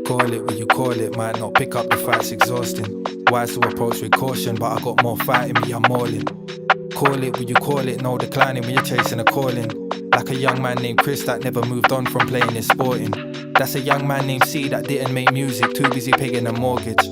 call it what you call it, might not pick up the fight's exhausting. Wise to approach with caution, but I got more fight in me, I'm all in. Call it what you call it, no declining when you're chasing a calling. Like a young man named Chris that never moved on from playing his sporting. That's a young man named C that didn't make music, too busy paying a mortgage.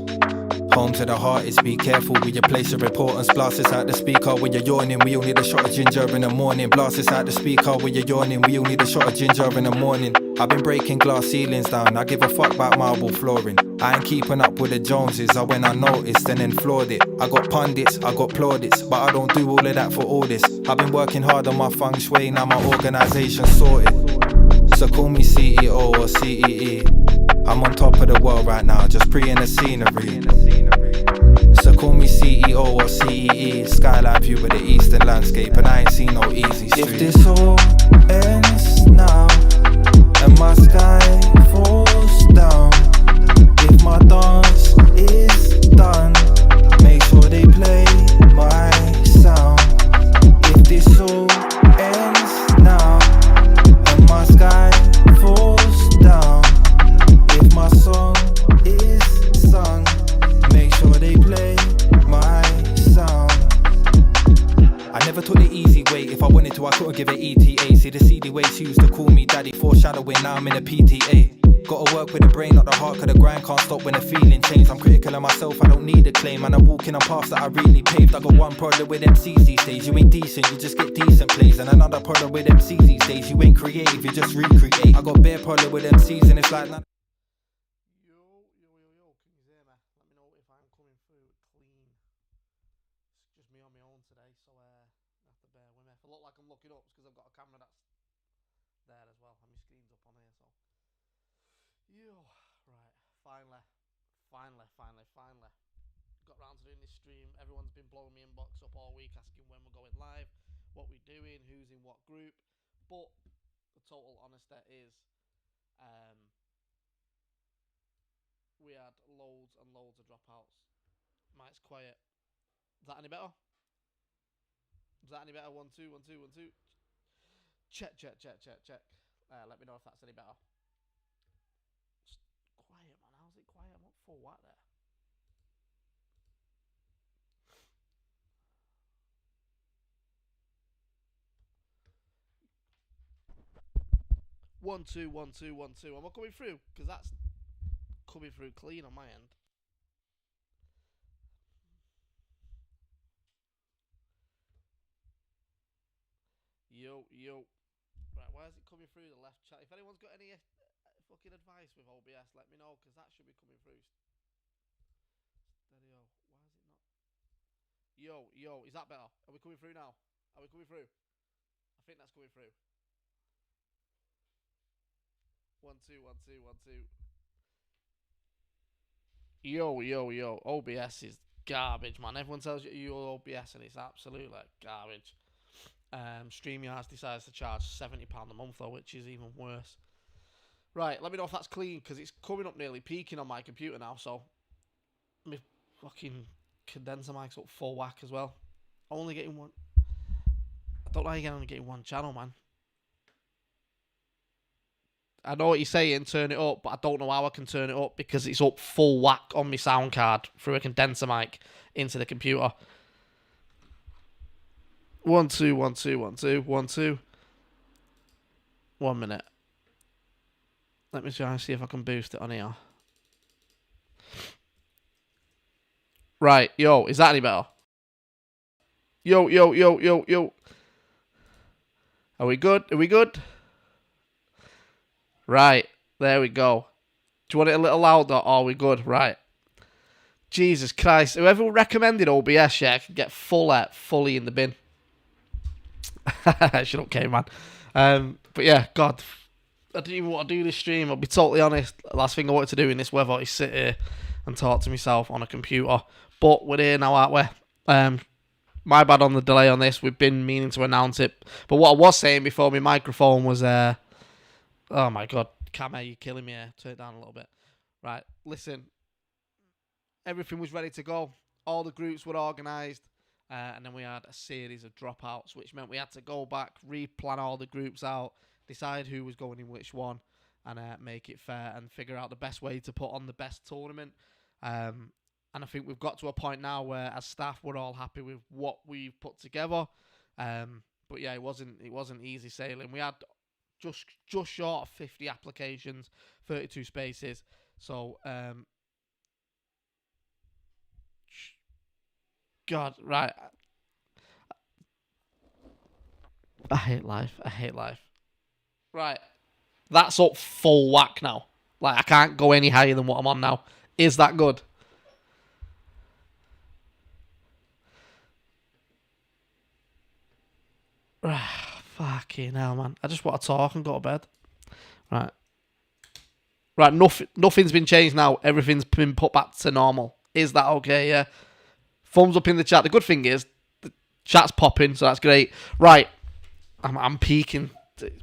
Home to the heart is be careful with your place of importance. Blast this out the speaker when you're yawning. We all need a shot of ginger in the morning. Blast this out the speaker when you're yawning. We all need a shot of ginger in the morning. I've been breaking glass ceilings down. I give a fuck about marble flooring. I ain't keeping up with the Joneses. I when I noticed and then floored it. I got pundits, I got plaudits, but I don't do all of that for all this. I've been working hard on my feng shui. Now my organisation sorted. So call me CEO or CEE. I'm on top of the world right now, just pre in the scenery. So call me CEO or CEE. Skyline view of the eastern landscape, and I ain't seen no easy street. If this all ends now and my sky falls down, if my dance is done, make sure they play my sound. If this all ends now and my sky falls down, if my song is sung, make sure they play my sound. I never took the easy way. If I wanted to, I couldn't give it ETA. See the CD ways used to call me daddy, foreshadowing. Now I'm in a PTA. Gotta work with the brain, not the heart, cause the grind can't stop when the feeling change. I'm critical of myself, I don't need a claim. And I'm walking on paths that I really paved. I got one problem with MCs these days. You ain't decent, you just get decent plays. And another problem with MCs these days. You ain't creative, you just recreate. I got bare problem with MCs and it's like nah. Looking up because I've got a camera that's there as well, and my screen's up on here. So, right, finally, got round to doing this stream. Everyone's been blowing me inbox up all week, asking when we're going live, what we're doing, who's in what group. But the total honesty is, we had loads and loads of dropouts. Mike's quiet. Is that any better? Is that any better? 1 2 1 2 1 2. Check. Let me know if that's any better. Just quiet, man. How's it quiet? I'm not full whack there. One two 1 2 1 2. Am I coming through? Because that's coming through clean on my end. Yo. Right, why is it coming through the left chat? If anyone's got any fucking advice with OBS, let me know, because that should be coming through. Stereo. Why is it not? Yo, is that better? Are we coming through now? Are we coming through? I think that's coming through. 1 2 1 2 1 2. Yo. OBS is garbage, man. Everyone tells you OBS and it's absolutely garbage. StreamYard decides to charge £70 a month though, which is even worse. Right, let me know if that's clean, because it's coming up nearly peaking on my computer now, so my fucking condenser mic's up full whack as well. Only getting one. I don't know how you're only getting one channel, man. I know what you're saying, turn it up, but I don't know how I can turn it up because it's up full whack on my sound card through a condenser mic into the computer. 1 2 1 2 1 2 1 2. 1 minute. Let me try and see if I can boost it on here. Right, yo, is that any better? Yo. Are we good? Right, there we go. Do you want it a little louder or are we good? Right. Jesus Christ. Whoever recommended OBS, yeah, can get fully in the bin. Shut up, K-man. But yeah, God, I didn't even want to do this stream. I'll be totally honest. Last thing I wanted to do in this weather is sit here and talk to myself on a computer. But we're here now, aren't we? My bad on the delay on this. We've been meaning to announce it. But what I was saying before my microphone was, oh my God, Camera, you're killing me here. Turn it down a little bit. Right, listen. Everything was ready to go. All the groups were organised. And then we had a series of dropouts, which meant we had to go back, replan all the groups out, decide who was going in which one. and make it fair and figure out the best way to put on the best tournament. And I think we've got to a point now where, as staff, we're all happy with what we've put together. But yeah, it wasn't easy sailing. We had just short of 50 applications, 32 spaces. So, God, right. I hate life. Right. That's up full whack now. Like, I can't go any higher than what I'm on now. Is that good? Fucking hell, man. I just want to talk and go to bed. Right, nothing's been changed now. Everything's been put back to normal. Is that okay? Yeah. Thumbs up in the chat. The good thing is, the chat's popping, so that's great. Right. I'm peaking.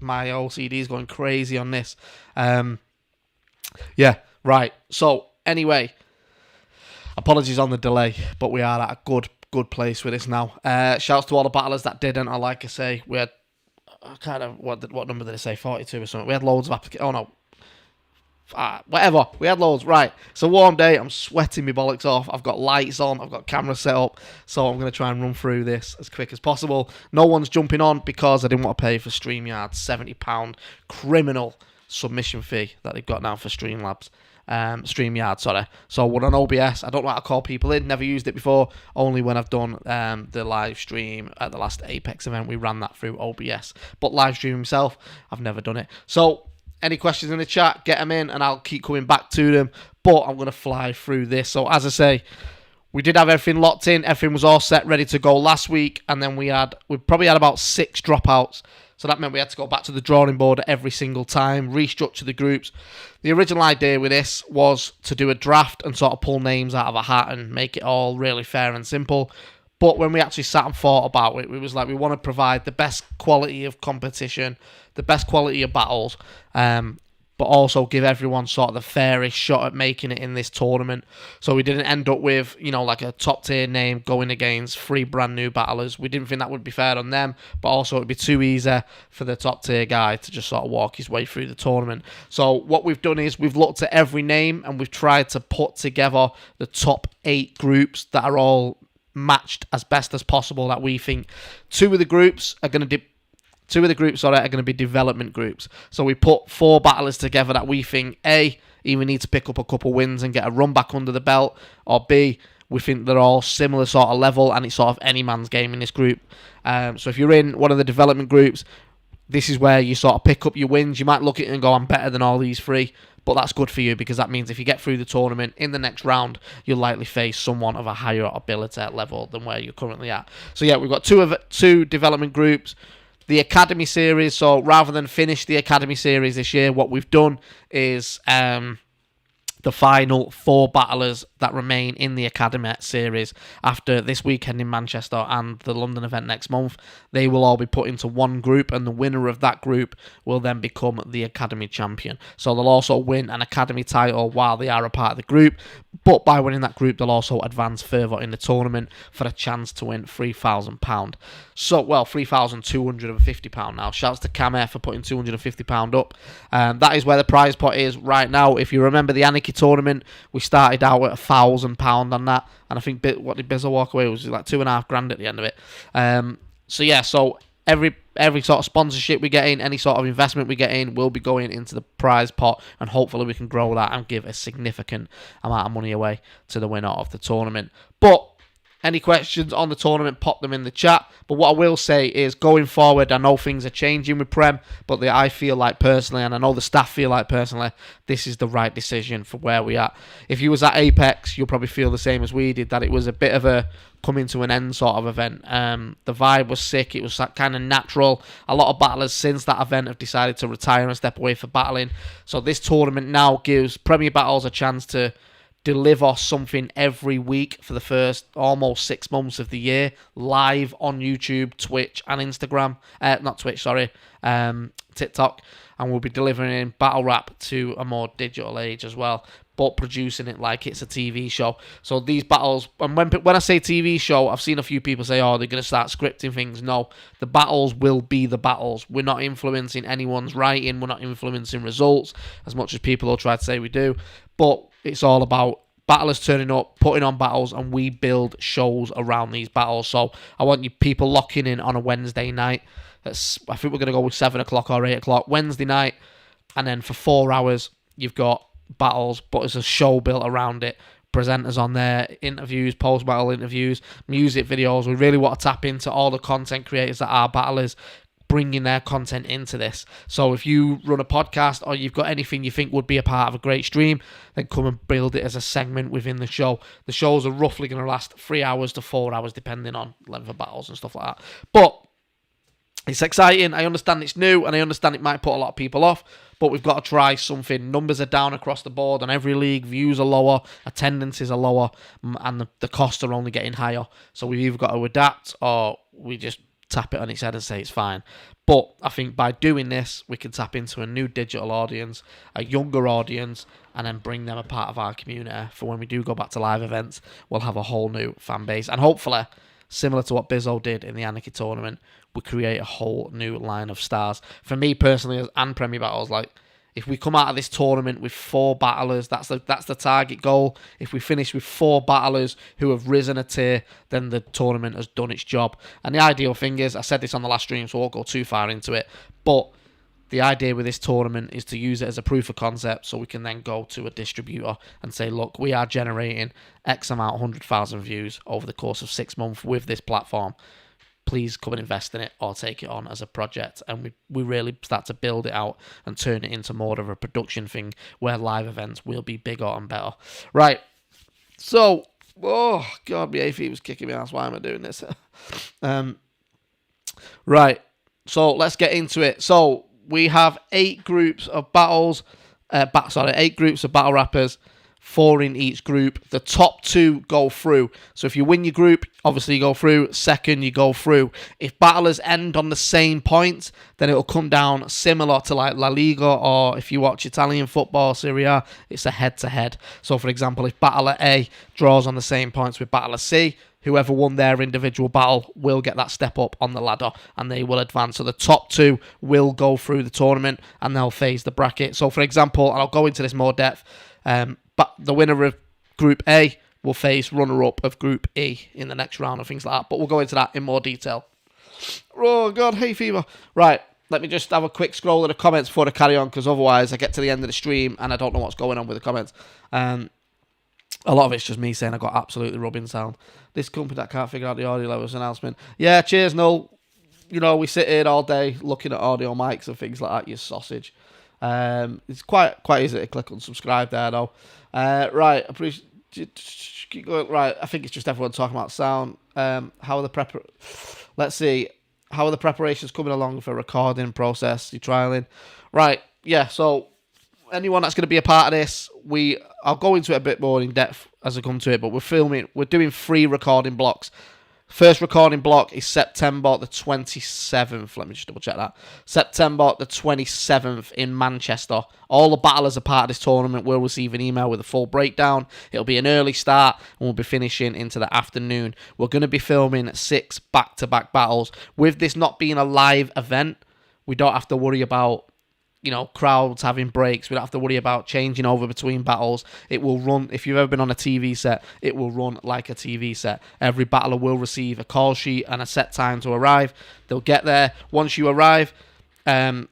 My OCD is going crazy on this. Yeah, right. So, anyway, apologies on the delay, but we are at a good place with this now. Shouts to all the battlers that didn't. I like I say, we had what number did I say? 42 or something. We had loads of applications. Oh no. Whatever. We had loads. Right. It's a warm day. I'm sweating my bollocks off. I've got lights on. I've got camera set up. So I'm going to try and run through this as quick as possible. No one's jumping on because I didn't want to pay for StreamYard's £70 criminal submission fee that they've got now for StreamYard, sorry. So we're on OBS. I don't know how to call people in. Never used it before. Only when I've done the live stream at the last Apex event. We ran that through OBS. But live stream himself, I've never done it. So any questions in the chat, get them in and I'll keep coming back to them. But I'm going to fly through this. So as I say, we did have everything locked in. Everything was all set, ready to go last week. And then we probably had about 6 dropouts. So that meant we had to go back to the drawing board every single time, restructure the groups. The original idea with this was to do a draft and sort of pull names out of a hat and make it all really fair and simple. But when we actually sat and thought about it, it was like we want to provide the best quality of competition, the best quality of battles, but also give everyone sort of the fairest shot at making it in this tournament. So we didn't end up with, like a top tier name going against 3 brand new battlers. We didn't think that would be fair on them, but also it would be too easy for the top tier guy to just sort of walk his way through the tournament. So what we've done is we've looked at every name and we've tried to put together the top 8 groups that are all matched as best as possible that we think. Two of the groups are going to be development groups. So we put 4 battlers together that we think, A, either need to pick up a couple wins and get a run back under the belt, or B, we think they're all similar sort of level and it's sort of any man's game in this group. So if you're in one of the development groups, this is where you sort of pick up your wins. You might look at it and go, I'm better than all these 3. But that's good for you because that means if you get through the tournament in the next round, you'll likely face someone of a higher ability level than where you're currently at. So yeah, we've got 2 development groups. The Academy Series, so rather than finish the Academy Series this year, what we've done is the final 4 battlers that remain in the Academy Series after this weekend in Manchester and the London event next month. They will all be put into one group and the winner of that group will then become the Academy champion. So they'll also win an Academy title while they are a part of the group, but by winning that group they'll also advance further in the tournament for a chance to win £3,000. So, well, £3,250 now. Shouts to Cam for putting £250 up. That is where the prize pot is right now. If you remember the Anarchy tournament, we started out at £1,000 on that, and I think what did Bizzle walk away with? It was like £2,500 at the end of it. So every sort of sponsorship we get in, any sort of investment we get in, will be going into the prize pot, and hopefully we can grow that and give a significant amount of money away to the winner of the tournament. But any questions on the tournament, pop them in the chat. But what I will say is, going forward, I know things are changing with Prem, but I feel like personally, and I know the staff feel like personally, this is the right decision for where we are. If you was at Apex, you'll probably feel the same as we did, that it was a bit of a coming to an end sort of event. The vibe was sick. It was kind of natural. A lot of battlers since that event have decided to retire and step away for battling. So this tournament now gives Premier Battles a chance to deliver something every week for the first almost 6 months of the year, live on YouTube, Twitch, and Instagram. Not Twitch, sorry, TikTok. And we'll be delivering in battle rap to a more digital age as well. but producing it like it's a TV show. So these battles, and when I say TV show, I've seen a few people say, oh, they're going to start scripting things. No, the battles will be the battles. We're not influencing anyone's writing. We're not influencing results, as much as people will try to say we do. But it's all about battlers turning up, putting on battles, and we build shows around these battles. So I want you people locking in on a Wednesday night. I think we're going to go with 7 o'clock or 8 o'clock Wednesday night. And then for 4 hours, you've got battles, but there's a show built around it. Presenters on there, interviews, post-battle interviews, music videos. We really want to tap into all the content creators that are battlers, bringing their content into this. So if you run a podcast or you've got anything you think would be a part of a great stream, then come and build it as a segment within the show. The shows are roughly going to last 3 hours to 4 hours, depending on length of battles and stuff like that. But it's exciting. I understand it's new, and I understand it might put a lot of people off, but we've got to try something. Numbers are down across the board on every league. Views are lower. Attendances are lower, and the costs are only getting higher. So we've either got to adapt, or we just tap it on its head and say it's fine. But I think by doing this, we can tap into a new digital audience, a younger audience, and then bring them a part of our community. For when we do go back to live events, we'll have a whole new fan base. And hopefully, similar to what Bizzo did in the Anarchy tournament, we create a whole new line of stars. For me personally, and Premier Battles, like, if we come out of this tournament with 4 battlers, that's the target goal. If we finish with 4 battlers who have risen a tier, then the tournament has done its job. And the ideal thing is, I said this on the last stream, so I won't go too far into it, but the idea with this tournament is to use it as a proof of concept, so we can then go to a distributor and say, look, we are generating X amount, 100,000 views over the course of 6 months with this platform. Please come and invest in it or take it on as a project. And we really start to build it out and turn it into more of a production thing where live events will be bigger and better. Right. So, oh, God, my AFE was kicking me ass. Why am I doing this? Right. So, let's get into it. So, we have 8 groups of battles. 8 groups of battle rappers. 4 in each group. The top 2 go through. So if you win your group, obviously you go through. Second, you go through. If battlers end on the same points, then it'll come down similar to like La Liga, or if you watch Italian football, Serie A, it's a head-to-head. So for example, if battler A draws on the same points with battler C, whoever won their individual battle will get that step up on the ladder, and they will advance. So the top 2 will go through the tournament, and they'll phase the bracket. So for example, and I'll go into this more depth, but the winner of Group A will face runner-up of Group E in the next round and things like that. But we'll go into that in more detail. Oh, God, hay fever. Right, let me just have a quick scroll of the comments before I carry on, because otherwise I get to the end of the stream and I don't know what's going on with the comments. A lot of it's just me saying I got absolutely rubbing sound. This company that can't figure out the audio levels announcement. Yeah, cheers, Noel. You know, we sit here all day looking at audio mics and things like that, you sausage. It's quite easy to click on subscribe there, though. Right, keep going. Right, I think it's just everyone talking about sound. How are the Let's see. How are the preparations coming along for recording process? You trialing? Right, yeah. So anyone that's going to be a part of this, I'll go into it a bit more in depth as I come to it. But we're doing 3 recording blocks. First recording block is September the 27th. Let me just double check that. September the 27th in Manchester. All the battlers are part of this tournament will receive an email with a full breakdown. It'll be an early start, and we'll be finishing into the afternoon. We're going to be filming 6 back-to-back battles. With this not being a live event, we don't have to worry about, you know, crowds having breaks. We don't have to worry about changing over between battles. It will run, if you've ever been on a TV set, it will run like a TV set. Every battler will receive a call sheet and a set time to arrive. They'll get there. Once you arrive, the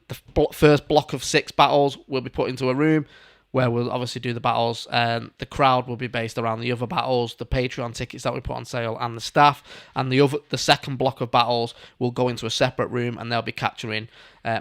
first block of 6 battles will be put into a room where we'll obviously do the battles. The crowd will be based around the other battles, the Patreon tickets that we put on sale, and the staff. And the second block of battles will go into a separate room, and they'll be capturing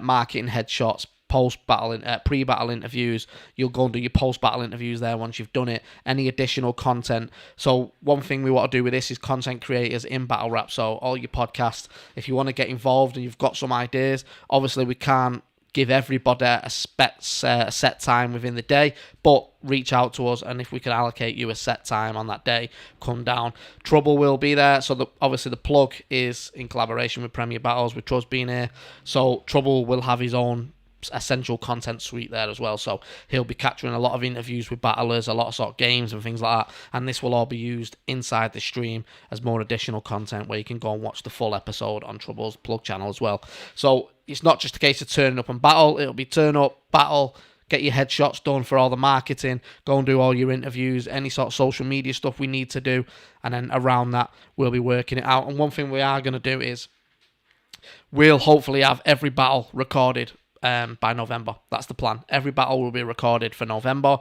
marketing headshots, post-battle, pre-battle interviews. You'll go and do your post-battle interviews there once you've done it. Any additional content. So one thing we want to do with this is content creators in battle rap. So all your podcasts, if you want to get involved and you've got some ideas, obviously we can't give everybody a set time within the day, but reach out to us, and if we can allocate you a set time on that day, come down. Troubz will be there, so obviously the plug is in collaboration with Premier Battles, with Troubz being here, so Troubz will have his own essential content suite there as well. So he'll be capturing a lot of interviews with battlers, a lot of sort of games and things like that. And this will all be used inside the stream as more additional content where you can go and watch the full episode on Troubz plug channel as well. So it's not just a case of turning up and battle. It'll be turn up, battle, get your headshots done for all the marketing, go and do all your interviews, any sort of social media stuff we need to do. And then around that, we'll be working it out. And one thing we are going to do is we'll hopefully have every battle recorded by November. That's the plan. Every battle will be recorded for November,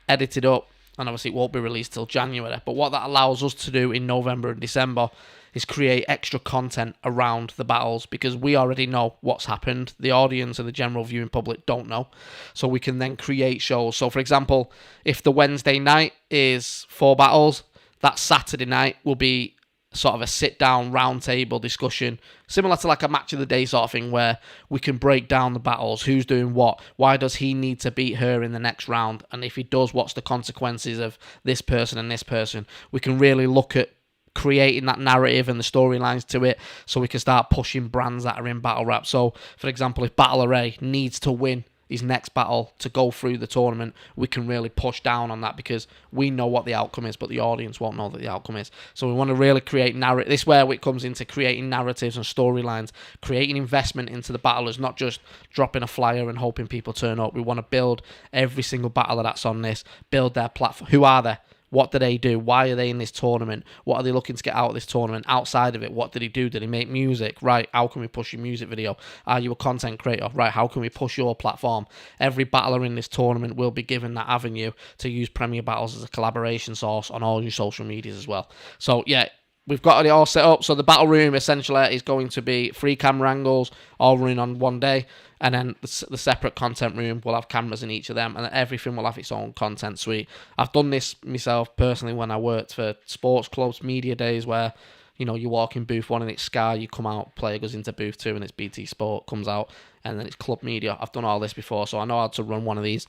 edited up, and obviously it won't be released till January. But what that allows us to do in November and December is create extra content around the battles, because we already know what's happened. The audience and the general viewing public don't know. So we can then create shows. So for example, if the Wednesday night is 4 battles, that Saturday night will be sort of a sit-down round-table discussion, similar to like a match of the day sort of thing, where we can break down the battles, who's doing what, why does he need to beat her in the next round, and if he does, what's the consequences of this person and this person. We can really look at creating that narrative and the storylines to it, so we can start pushing brands that are in battle rap. So, for example, if Battler A needs to win his next battle to go through the tournament, we can really push down on that, because we know what the outcome is, but the audience won't know that the outcome is. So we want to really create narrative. This is where it comes into creating narratives and storylines, creating investment into the battlers, not just dropping a flyer and hoping people turn up. We want to build every single battler that's on this, build their platform. Who are they? What do they do? Why are they in this tournament? What are they looking to get out of this tournament? Outside of it, what did he do? Did he make music? Right, how can we push your music video? Are you a content creator? Right, how can we push your platform? Every battler in this tournament will be given that avenue to use Premier Battles as a collaboration source on all your social medias as well. So, yeah, we've got it all set up. So the battle room essentially is going to be 3 camera angles, all running on one day. And then the separate content room will have cameras in each of them, and everything will have its own content suite. I've done this myself personally when I worked for sports clubs, media days, where, you know, you walk in booth 1 and it's Sky, you come out, player goes into booth 2 and it's BT Sport, comes out, and then it's club media. I've done all this before, so I know how to run one of these.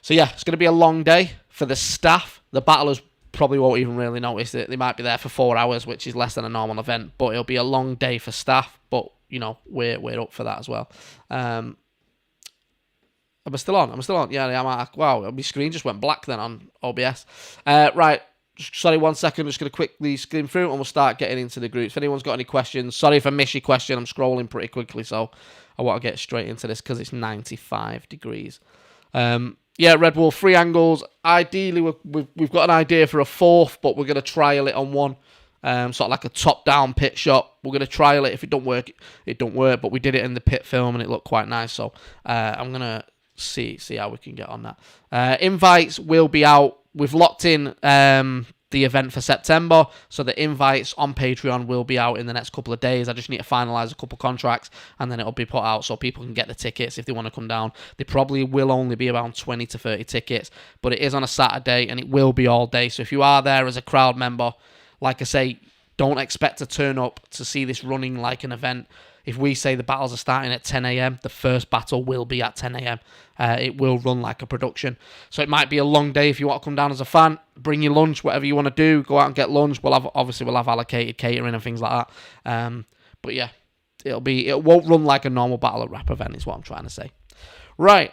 So yeah, it's going to be a long day for the staff. The battlers probably won't even really notice it. They might be there for 4 hours, which is less than a normal event, but it'll be a long day for staff. But you know, we're up for that as well. Am I still on? Yeah, I'm. Wow, my screen just went black then on OBS. Right, sorry, 1 second. Just going to quickly skim through and we'll start getting into the groups. If anyone's got any questions, sorry if I miss your question. I'm scrolling pretty quickly, so I want to get straight into this because it's 95 degrees. Yeah, Red Wolf, 3 angles. Ideally, we've got an idea for a 4th, but we're going to trial it on one. Sort of like a top-down pit shot. We're going to trial it. If it don't work, it don't work. But we did it in the pit film and it looked quite nice. So I'm going to see how we can get on that. Invites will be out. We've locked in the event for September. So the invites on Patreon will be out in the next couple of days. I just need to finalise a couple contracts and then it'll be put out so people can get the tickets if they want to come down. They probably will only be around 20 to 30 tickets. But it is on a Saturday and it will be all day. So if you are there as a crowd member, like I say, don't expect to turn up to see this running like an event. If we say the battles are starting at 10 a.m, the first battle will be at 10 a.m. It will run like a production. So it might be a long day if you want to come down as a fan. Bring your lunch, whatever you want to do. Go out and get lunch. We'll have allocated catering and things like that. But yeah, it won't run like a normal battle rap event is what I'm trying to say. Right.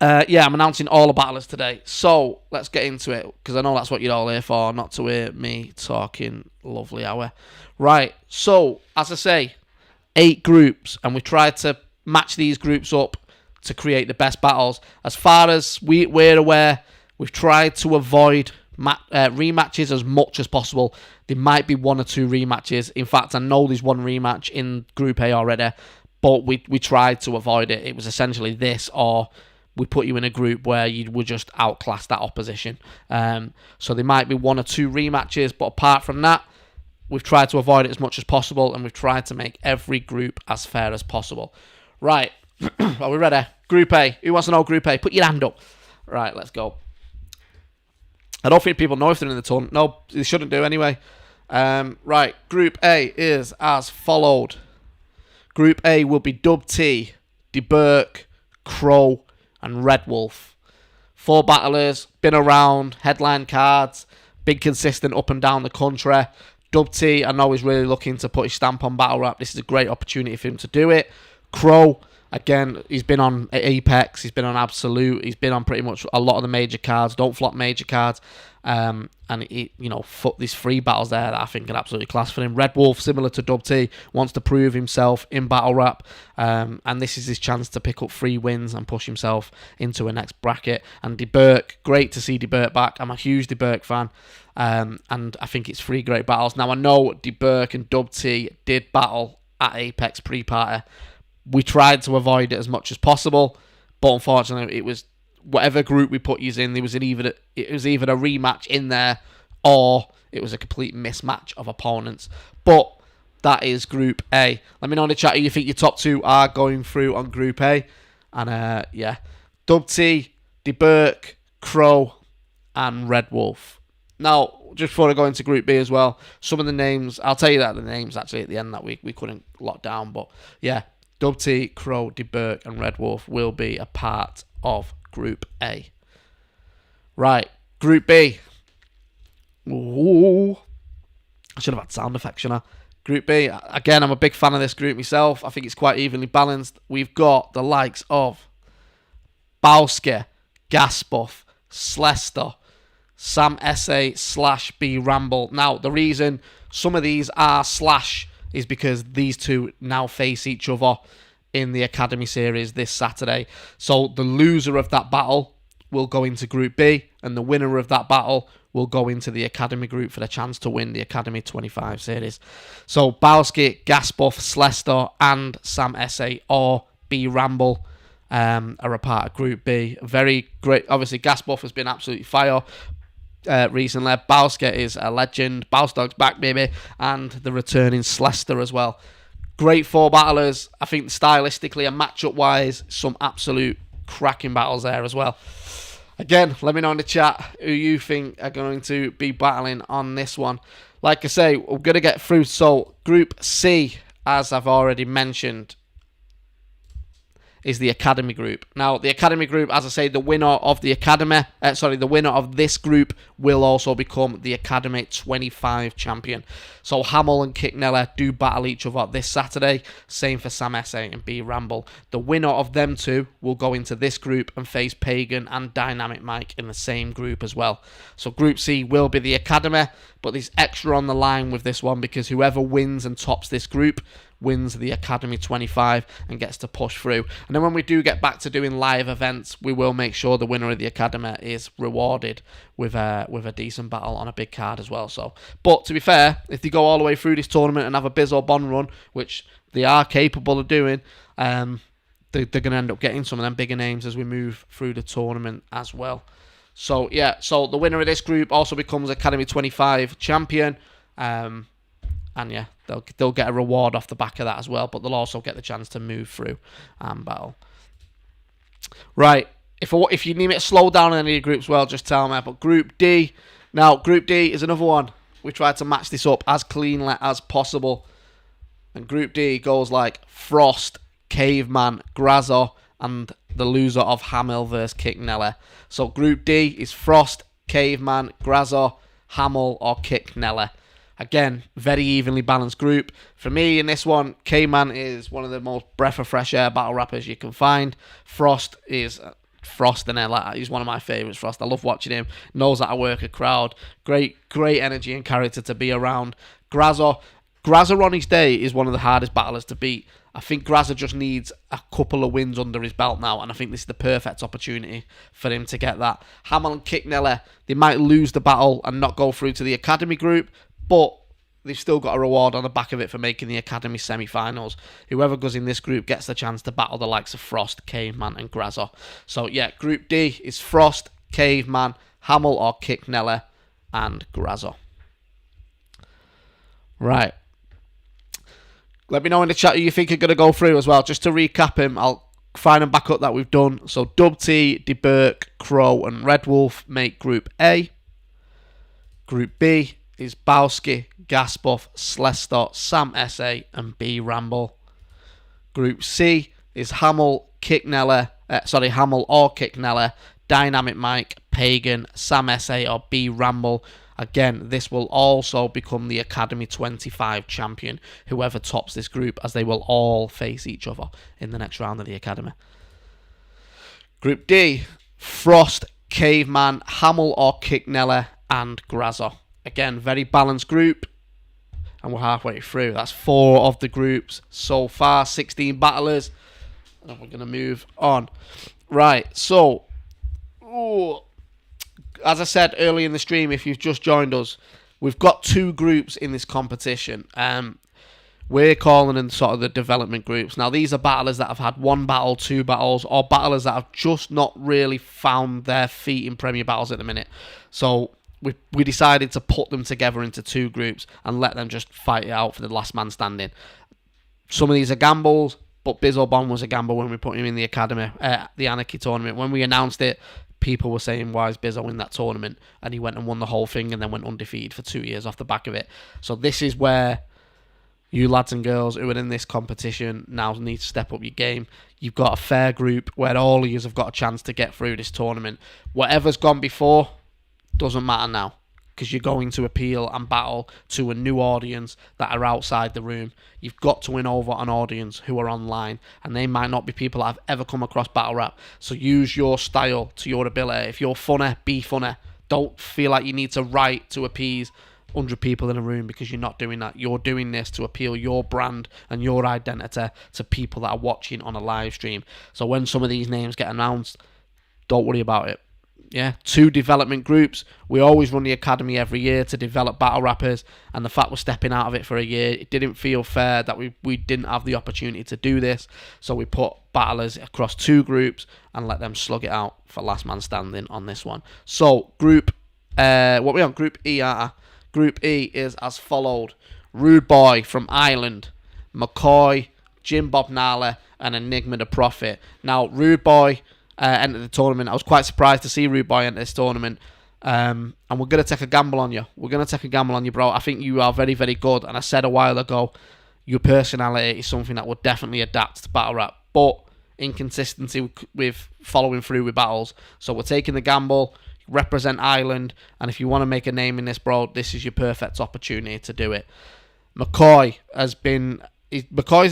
Yeah, I'm announcing all the battlers today. So let's get into it, because I know that's what you're all here for, not to hear me talking lovely hour. Right, so as I say, 8 groups, and we tried to match these groups up to create the best battles. As far as we're aware, we've tried to avoid rematches as much as possible. There might be 1 or 2 rematches. In fact, I know there's 1 rematch in Group A already, but we tried to avoid it. It was essentially this, or we put you in a group where you would just outclass that opposition. So there might be 1 or 2 rematches, but apart from that, we've tried to avoid it as much as possible, and we've tried to make every group as fair as possible. Right, are we ready? Group A. Who wants to know Group A? Put your hand up. Right, let's go. I don't think people know if they're in the tournament. No, they shouldn't do anyway. Right, Group A is as followed. Group A will be Dub T, DeBurk, Crow, and Red Wolf. 4 battlers, been around, headline cards, big consistent up and down the country. Dub T, I know he's really looking to put his stamp on battle rap. This is a great opportunity for him to do it. Crow, Again, he's been on Apex, he's been on Absolute, he's been on pretty much a lot of the major cards, don't flop major cards. And these free battles there that I think are absolutely class for him. Red Wolf, similar to Dub T, wants to prove himself in battle rap, and this is his chance to pick up 3 wins and push himself into a next bracket. And DeBurk, great to see DeBurk back. I'm a huge DeBurk fan, and I think it's 3 great battles. Now I know DeBurk and Dub T did battle at Apex pre-party. We tried to avoid it as much as possible, but unfortunately it was whatever group we put you in, it was either a rematch in there or it was a complete mismatch of opponents. But that is Group A. Let me know in the chat who you think your top 2 are going through on Group A. And Dub T, DeBurk, Crow, and Red Wolf. Now, just before I go into Group B as well, some of the names, I'll tell you that the names actually at the end that we couldn't lock down. But yeah, Dub T, Crow, DeBurk, and Red Wolf will be a part of Group A. Right, Group B. Ooh. I should have had sound effects, shouldn't I? Group B. Again, I'm a big fan of this group myself. I think it's quite evenly balanced. We've got the likes of Bowski, Ghast Buff, Slester, Sam SA / B Ramble. Now, the reason some of these are slash is because these 2 now face each other in the Academy Series this Saturday. So the loser of that battle will go into Group B, and the winner of that battle will go into the Academy group for the chance to win the Academy 25 Series. So Bowski, Ghast Buff, Slester, and Sam SA or B Ramble are a part of Group B. Very great. Obviously, Ghast Buff has been absolutely fire recently. Bowski is a legend. Bowstog's back, baby. And the returning Slester as well. Great 4 battlers. I think stylistically and matchup-wise, some absolute cracking battles there as well. Again, let me know in the chat who you think are going to be battling on this one. Like I say, we're going to get through. So, Group C, as I've already mentioned, is the Academy group. Now, the Academy group, as I say, the winner of the winner of this group will also become the Academy 25 champion. So Hamel and Kicknella do battle each other this Saturday. Same for Sam SA and B Ramble. The winner of them 2 will go into this group and face Pagan and Dynamic Mike in the same group as well. So Group C will be the Academy, but there's extra on the line with this one because whoever wins and tops this group wins the Academy 25 and gets to push through. And then when we do get back to doing live events, we will make sure the winner of the Academy is rewarded with a decent battle on a big card as well. So, but to be fair, if they go all the way through this tournament and have a Biz or Bond run, which they are capable of doing, they're going to end up getting some of them bigger names as we move through the tournament as well. So yeah, so the winner of this group also becomes Academy 25 champion. And yeah, they'll get a reward off the back of that as well, but they'll also get the chance to move through and battle. Right, if you need me to slow down in any of your groups, well, just tell me. But Group D, now Group D is another one. We tried to match this up as cleanly as possible. And Group D goes like Frost, Caveman, Grazor, and the loser of Hamel versus Kicknella. So Group D is Frost, Caveman, Grazor, Hamel, or Kicknella. Again, very evenly balanced group. For me, in this one, K-Man is one of the most breath of fresh air battle rappers you can find. Frost is Frost, and he's one of my favourites, Frost. I love watching him. Knows how to work a crowd. Great energy and character to be around. Grazor on his day is one of the hardest battlers to beat. I think Grazor just needs a couple of wins under his belt now, and I think this is the perfect opportunity for him to get that. Hamel and Kicknella, they might lose the battle and not go through to the Academy group, but they've still got a reward on the back of it for making the Academy semi-finals. Whoever goes in this group gets the chance to battle the likes of Frost, Caveman, and Grazor. So yeah, Group D is Frost, Caveman, Hamel or Kicknella, and Grazor. Right. Let me know in the chat who you think are going to go through as well. Just to recap him, I'll find them back up that we've done. So Dub T, DeBurk, Crow, and Red Wolf make Group A. Group B is Bowski, Ghast Buff, Slester, Sam SA, and B Ramble. Group C is Hamel or Kicknella, Dynamic Mike, Pagan, Sam SA or B Ramble, Again, this will also become the Academy 25 champion, whoever tops this group, as they will all face each other in the next round of the Academy. Group D, Frost, Caveman, Hamel or Kicknella, and Grazza. Again, very balanced group, and we're halfway through. That's 4 of the groups so far, 16 battlers, and we're going to move on. Right, so, as I said early in the stream, if you've just joined us, we've got 2 groups in this competition. We're calling them sort of the development groups. Now, these are battlers that have had 1 battle, 2 battles, or battlers that have just not really found their feet in Premier Battles at the minute. So we decided to put them together into 2 groups and let them just fight it out for the last man standing. Some of these are gambles, but Bizzlebon was a gamble when we put him in the Academy, the Anarchy tournament. When we announced it, people were saying, why is Bizzo in that tournament? And he went and won the whole thing and then went undefeated for 2 years off the back of it. So this is where you lads and girls who are in this competition now need to step up your game. You've got a fair group where all of you have got a chance to get through this tournament. Whatever's gone before doesn't matter now, because you're going to appeal and battle to a new audience that are outside the room. You've got to win over an audience who are online, and they might not be people that have ever come across battle rap. So use your style to your ability. If you're funny, be funny. Don't feel like you need to write to appease 100 people in a room, because you're not doing that. You're doing this to appeal your brand and your identity to people that are watching on a live stream. So when some of these names get announced, don't worry about it. Yeah, 2 development groups. We always run the Academy every year to develop battle rappers, and the fact we're stepping out of it for a year, it didn't feel fair that we didn't have the opportunity to do this. So we put battlers across 2 groups and let them slug it out for last man standing on this one. So group, what we on? Group E. Group E is as followed: Rude Boy from Ireland, McCoy, Jim Bob Nala, and Enigma the Prophet. Now, Rude Boy entered the tournament. I was quite surprised to see Rude Boy enter this tournament. And we're going to take a gamble on you. We're going to take a gamble on you, bro. I think you are very, very good. And I said a while ago, your personality is something that would definitely adapt to battle rap. But inconsistency with following through with battles. So we're taking the gamble. Represent Ireland. And if you want to make a name in this, bro, this is your perfect opportunity to do it. McCoy's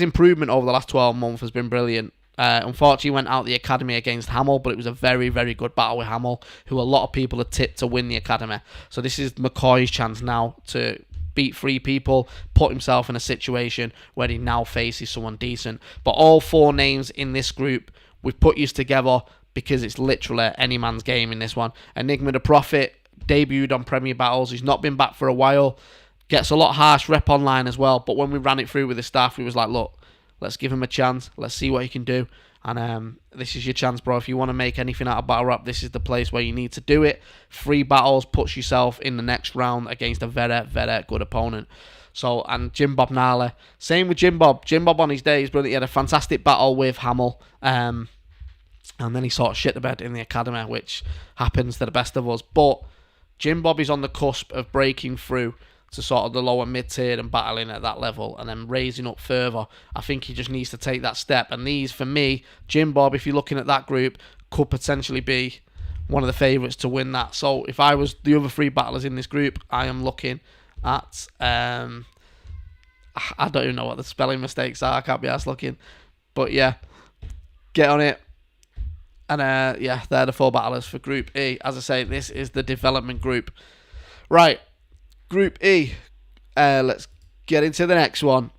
improvement over the last 12 months has been brilliant. Unfortunately, he went out the Academy against Hamel, but it was a very, very good battle with Hamel, who a lot of people had tipped to win the Academy. So this is McCoy's chance now to beat 3 people, put himself in a situation where he now faces someone decent. But all 4 names in this group, we've put you together because it's literally any man's game in this one. Enigma the Prophet debuted on Premier Battles. He's not been back for a while. Gets a lot of harsh rep online as well. But when we ran it through with the staff, we was like, look, let's give him a chance. Let's see what he can do. And this is your chance, bro. If you want to make anything out of battle rap, this is the place where you need to do it. 3 battles puts yourself in the next round against a very, very good opponent. So, and Jim Bob Nala. Same with Jim Bob. Jim Bob on his day is brilliant. He had a fantastic battle with Hamel. And then he sort of shit the bed in the Academy, which happens to the best of us. But Jim Bob is on the cusp of breaking through to sort of the lower mid-tier and battling at that level and then raising up further. I think he just needs to take that step. And these, for me, Jim Bob, if you're looking at that group, could potentially be one of the favourites to win that. So if I was the other 3 battlers in this group, I am looking at... I don't even know what the spelling mistakes are. I can't be arsed looking. But yeah, get on it. And yeah, they're the 4 battlers for Group E. As I say, this is the development group. Right. Group E, let's get into the next one.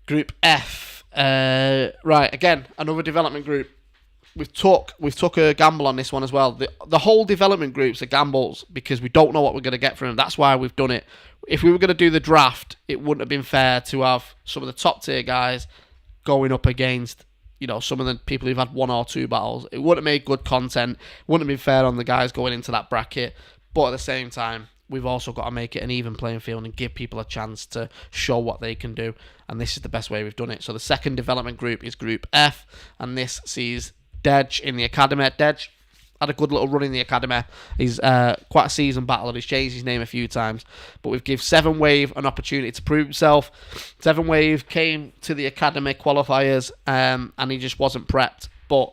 Group F, right, again, another development group. We've took a gamble on this one as well. The whole development groups are gambles because we don't know what we're going to get from them. That's why we've done it. If we were going to do the draft, it wouldn't have been fair to have some of the top tier guys going up against, you know, some of the people who've had 1 or 2 battles. It wouldn't have made good content. It wouldn't have been fair on the guys going into that bracket. But at the same time, we've also got to make it an even playing field and give people a chance to show what they can do. And this is the best way we've done it. So the second development group is Group F. And this sees Dej in the Academy. Dej had a good little run in the Academy. He's quite a seasoned battler. He's changed his name a few times. But we've given 7 Wave an opportunity to prove himself. 7 Wave came to the Academy qualifiers and he just wasn't prepped. But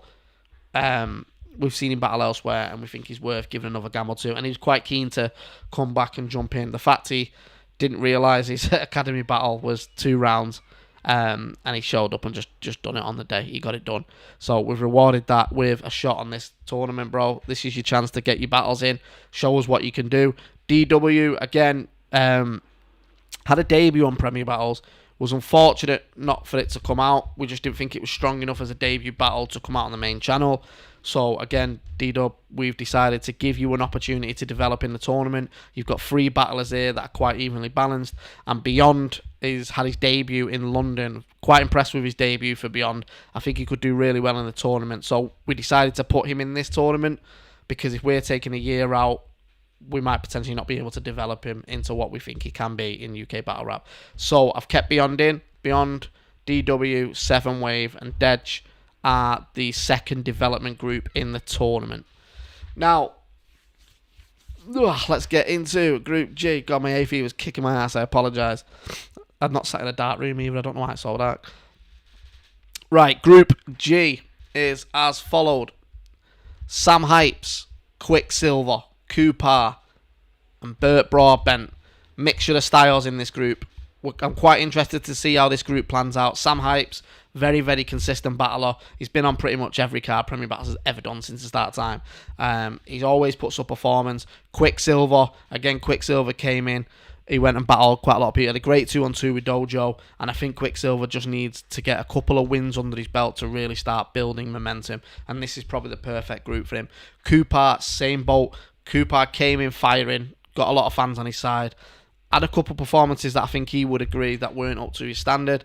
we've seen him battle elsewhere, and we think he's worth giving another gamble to. And he was quite keen to come back and jump in. The fact he didn't realise his academy battle was 2 rounds, and he showed up and just done it on the day. He got it done. So we've rewarded that with a shot on this tournament, bro. This is your chance to get your battles in. Show us what you can do. DW, again, had a debut on Premier Battles. Was unfortunate not for it to come out. We just didn't think it was strong enough as a debut battle to come out on the main channel. So again, D-Dub, we've decided to give you an opportunity to develop in the tournament. You've got 3 battlers here that are quite evenly balanced. And Beyond had his debut in London. Quite impressed with his debut for Beyond. I think he could do really well in the tournament. So we decided to put him in this tournament, because if we're taking a year out, we might potentially not be able to develop him into what we think he can be in UK Battle Rap. So I've kept Beyond in. Beyond, DW, 7 Wave, and Dedge are the second development group in the tournament. Now, let's get into Group G. God, my AV was kicking my ass. I apologise. I've not sat in a dark room either. I don't know why it's so dark. Right, Group G is as followed. Sam Hypes, Quicksilver, Cooper, and Burt Broadbent. Mixture of styles in this group. I'm quite interested to see how this group plans out. Sam Hypes, very, very consistent battler. He's been on pretty much every card Premier Battles has ever done since the start time. He's always puts up performance. Quicksilver, again, Quicksilver came in. He went and battled quite a lot of people. Had a great 2-on-2 with Dojo, and I think Quicksilver just needs to get a couple of wins under his belt to really start building momentum, and this is probably the perfect group for him. Cooper, same boat. Cooper came in firing, got a lot of fans on his side, had a couple of performances that I think he would agree that weren't up to his standard,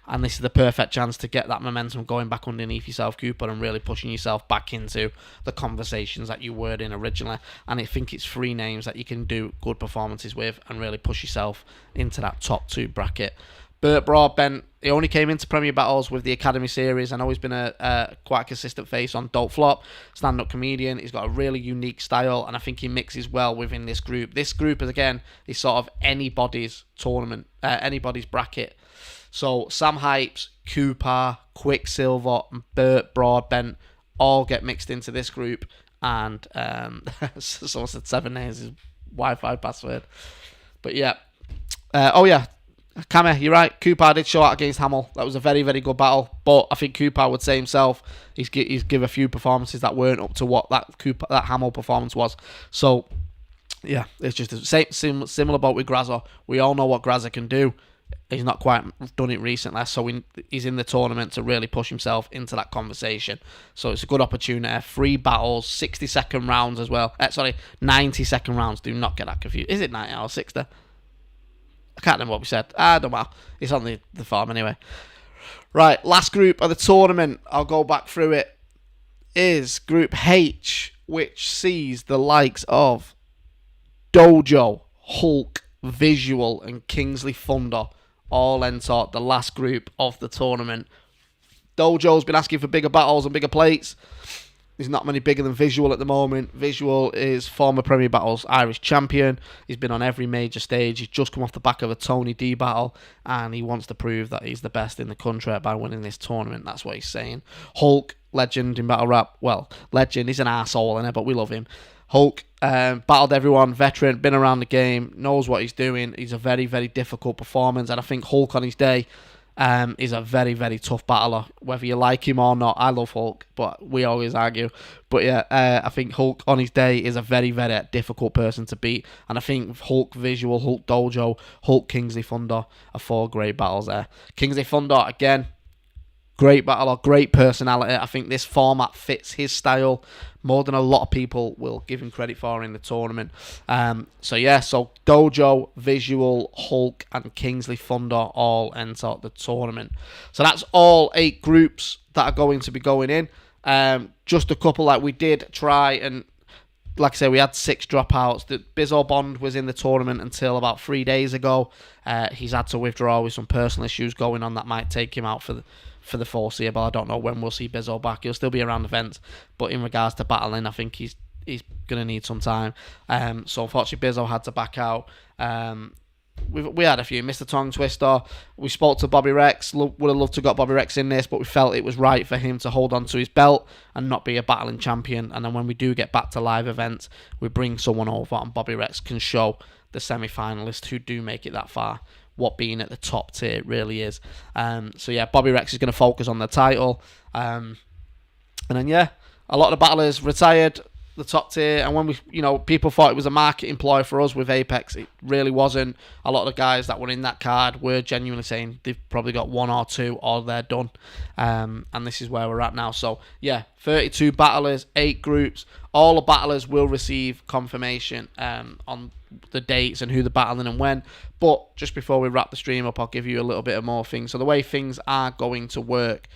and this is the perfect chance to get that momentum going back underneath yourself, Cooper, and really pushing yourself back into the conversations that you were in originally. And I think it's 3 names that you can do good performances with and really push yourself into that top 2 bracket. Burt Broadbent, he only came into Premier Battles with the Academy Series. I know he's been a quite consistent face on Don't Flop, stand-up comedian. He's got a really unique style, and I think he mixes well within this group. This group, again, is sort of anybody's tournament, anybody's bracket. So Sam Hypes, Cooper, Quicksilver, and Burt Broadbent all get mixed into this group. And someone said 7 names is Wi-Fi password. But yeah. Kame, you're right. Cooper did show out against Hamill. That was a very, very good battle. But I think Cooper would say himself, he's give a few performances that weren't up to what that Hamill performance was. So, yeah, it's just a similar boat with Grazza. We all know what Grazza can do. He's not quite done it recently, so he's in the tournament to really push himself into that conversation. So it's a good opportunity. 3 battles, 60-second rounds as well. 90-second rounds. Do not get that confused. Is it 90 or 60? I can't remember what we said. Don't matter. It's on the farm anyway. Right, last group of the tournament, I'll go back through it, is Group H, which sees the likes of Dojo, Hulk, Visual, and Kingsley Thunder all enter the last group of the tournament. Dojo's been asking for bigger battles and bigger plates. There's not many bigger than Visual at the moment. Visual is former Premier Battles Irish champion. He's been on every major stage. He's just come off the back of a Tony D battle, and he wants to prove that he's the best in the country by winning this tournament. That's what he's saying. Hulk, legend in battle rap. Well, legend. He's an arsehole in it, but we love him. Hulk, battled everyone, veteran, been around the game, knows what he's doing. He's a very, very difficult performance, and I think Hulk on his day is a very, very tough battler, whether you like him or not. I love Hulk, but we always argue. But yeah, I think Hulk on his day is a very, very difficult person to beat. And I think Hulk Visual, Hulk Dojo, Hulk Kingsley Thunder are 4 great battles there. Kingsley Thunder, again, great battler, great personality. I think this format fits his style more than a lot of people will give him credit for in the tournament. So Dojo, Visual, Hulk, and Kingsley Thunder all enter the tournament. So that's all 8 groups that are going to be going in. Just a couple that we did try, and like I say, we had 6 dropouts. The Bizzo Bond was in the tournament until about 3 days ago. He's had to withdraw with some personal issues going on that might take him out for the foreseeable. I don't know when we'll see Bizzo back. He'll still be around events, but in regards to battling, I think he's going to need some time. So unfortunately, Bizzo had to back out. we had a few. Mr. Tongue Twister. We spoke to Bobby Rex. Would have loved to got Bobby Rex in this, but we felt it was right for him to hold on to his belt and not be a battling champion. And then when we do get back to live events, we bring someone over and Bobby Rex can show the semi-finalists who do make it that far what being at the top tier really is. So yeah, Bobby Rex is going to focus on the title. And then yeah, a lot of the battlers retired the top tier, and when we, people thought it was a marketing ploy for us with Apex, it really wasn't. A lot of the guys that were in that card were genuinely saying they've probably got 1 or 2 or they're done, and this is where we're at now. So yeah, 32 battlers, 8 groups. All the battlers will receive confirmation on the dates and who they're battling and when. But just before we wrap the stream up, I'll give you a little bit of more things. So the way things are going to work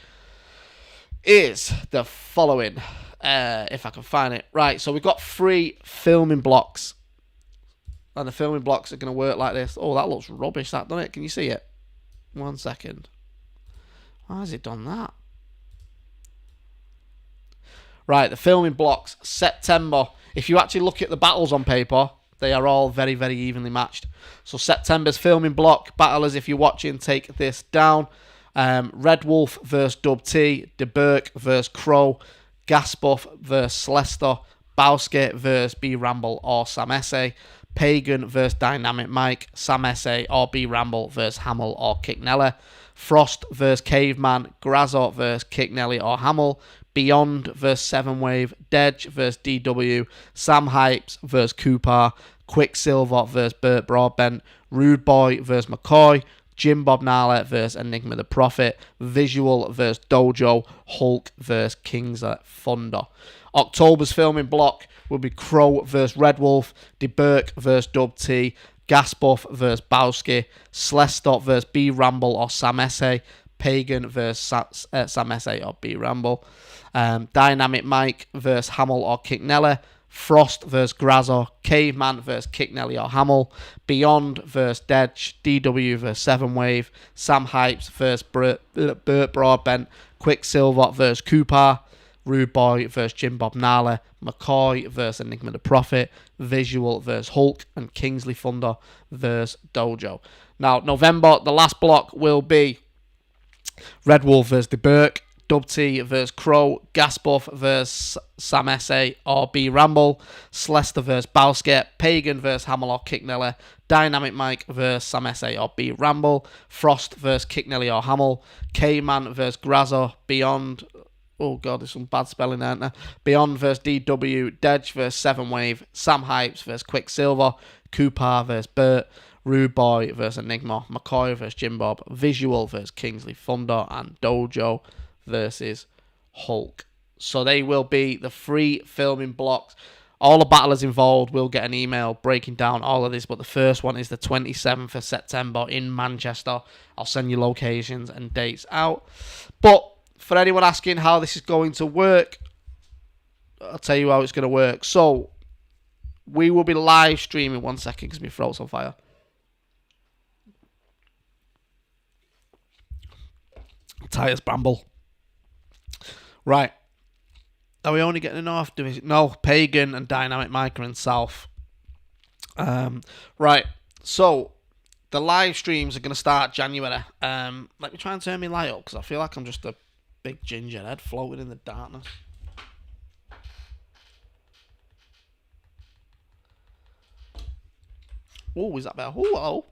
is the following. If I can find it. Right, so we've got 3 filming blocks. And the filming blocks are going to work like this. Oh, that looks rubbish, that, doesn't it? Can you see it? 1 second. Why has it done that? Right, the filming blocks, September. If you actually look at the battles on paper, they are all very, very evenly matched. So September's filming block. Battlers, if you're watching, take this down. Red Wolf versus Dub T. De Burke versus Crow. Ghast Buff versus Lester, Bowski versus B Ramble or Sam Essay, Pagan versus Dynamic Mike, Sam Essay or B Ramble versus Hamill or Kicknelly, Frost versus Caveman, Grazor versus Kicknelly or Hamill, Beyond versus Seven Wave, Dedge versus DW, Sam Hypes versus Cooper, Quicksilver versus Burt Broadbent, Rude Boy versus McCoy, Jim Bob Gnarly versus Enigma the Prophet, Visual versus Dojo, Hulk versus Kingsley Thunder. October's filming block will be Crow versus Red Wolf, De Burke versus Dub T, Ghast Buff versus Bowski, Slestor versus B Ramble or Sam Essay, Pagan versus Sam Essay or B Ramble, Dynamic Mike versus Hamill or Kicknelly, Frost versus Grazor, Caveman versus Kicknelly or Hamill, Beyond versus Dedge, DW versus Seven Wave, Sam Hypes versus Burt Broadbent, Quicksilver versus Cooper, Rude Boy versus Jim Bob Gnarly, McCoy versus Enigma the Prophet, Visual versus Hulk, and Kingsley Thunder versus Dojo. Now, November, the last block will be Red Wolf versus De Burke, Dub T versus Crow, Ghast Buff versus Sam Essay or B Ramble, Slester versus Bowski, Pagan versus Hamill or Kicknelly, Dynamic Mike versus Sam Essay or B Ramble, Frost versus Kicknelly or Hamill, K-Man versus Grazor, Beyond, oh god, there's some bad spelling there, isn't there? Beyond versus DW, Dedge versus Seven Wave, Sam Hypes versus Quicksilver, Cooper versus Burt, Rude Boy versus Enigma, McCoy versus Jim Bob, Visual versus Kingsley Thunder, and Dojo versus Hulk. So they will be the 3 filming blocks. All the battlers involved will get an email breaking down all of this, but the first one is the 27th of September in Manchester. I'll send you locations and dates out. But for anyone asking how this is going to work, I'll tell you how it's going to work. So we will be live streaming. 1 second because my throat's on fire. Tight as bramble. Right. Are we only getting a North Division? No, Pagan and Dynamic Mike are in South. Right. So, the live streams are going to start January. Let me try and turn my light up because I feel like I'm just a big ginger head floating in the darkness. Oh, is that better? Oh, hello.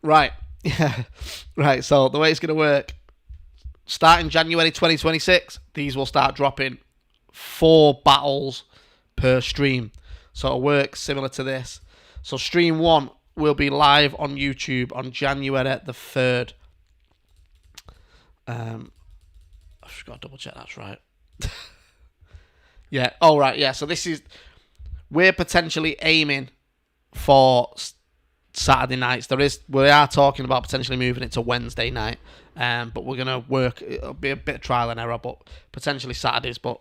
Right. Yeah. Right. So, the way it's going to work. Starting January 2026, these will start dropping 4 battles per stream. So it'll work similar to this. So stream 1 will be live on YouTube on January the 3rd. I've just got to double check that's right. Yeah. Oh, right. Yeah. So we're potentially aiming for Saturday nights. We are talking about potentially moving it to Wednesday night. But we're going to work, it'll be a bit of trial and error, but potentially Saturdays, but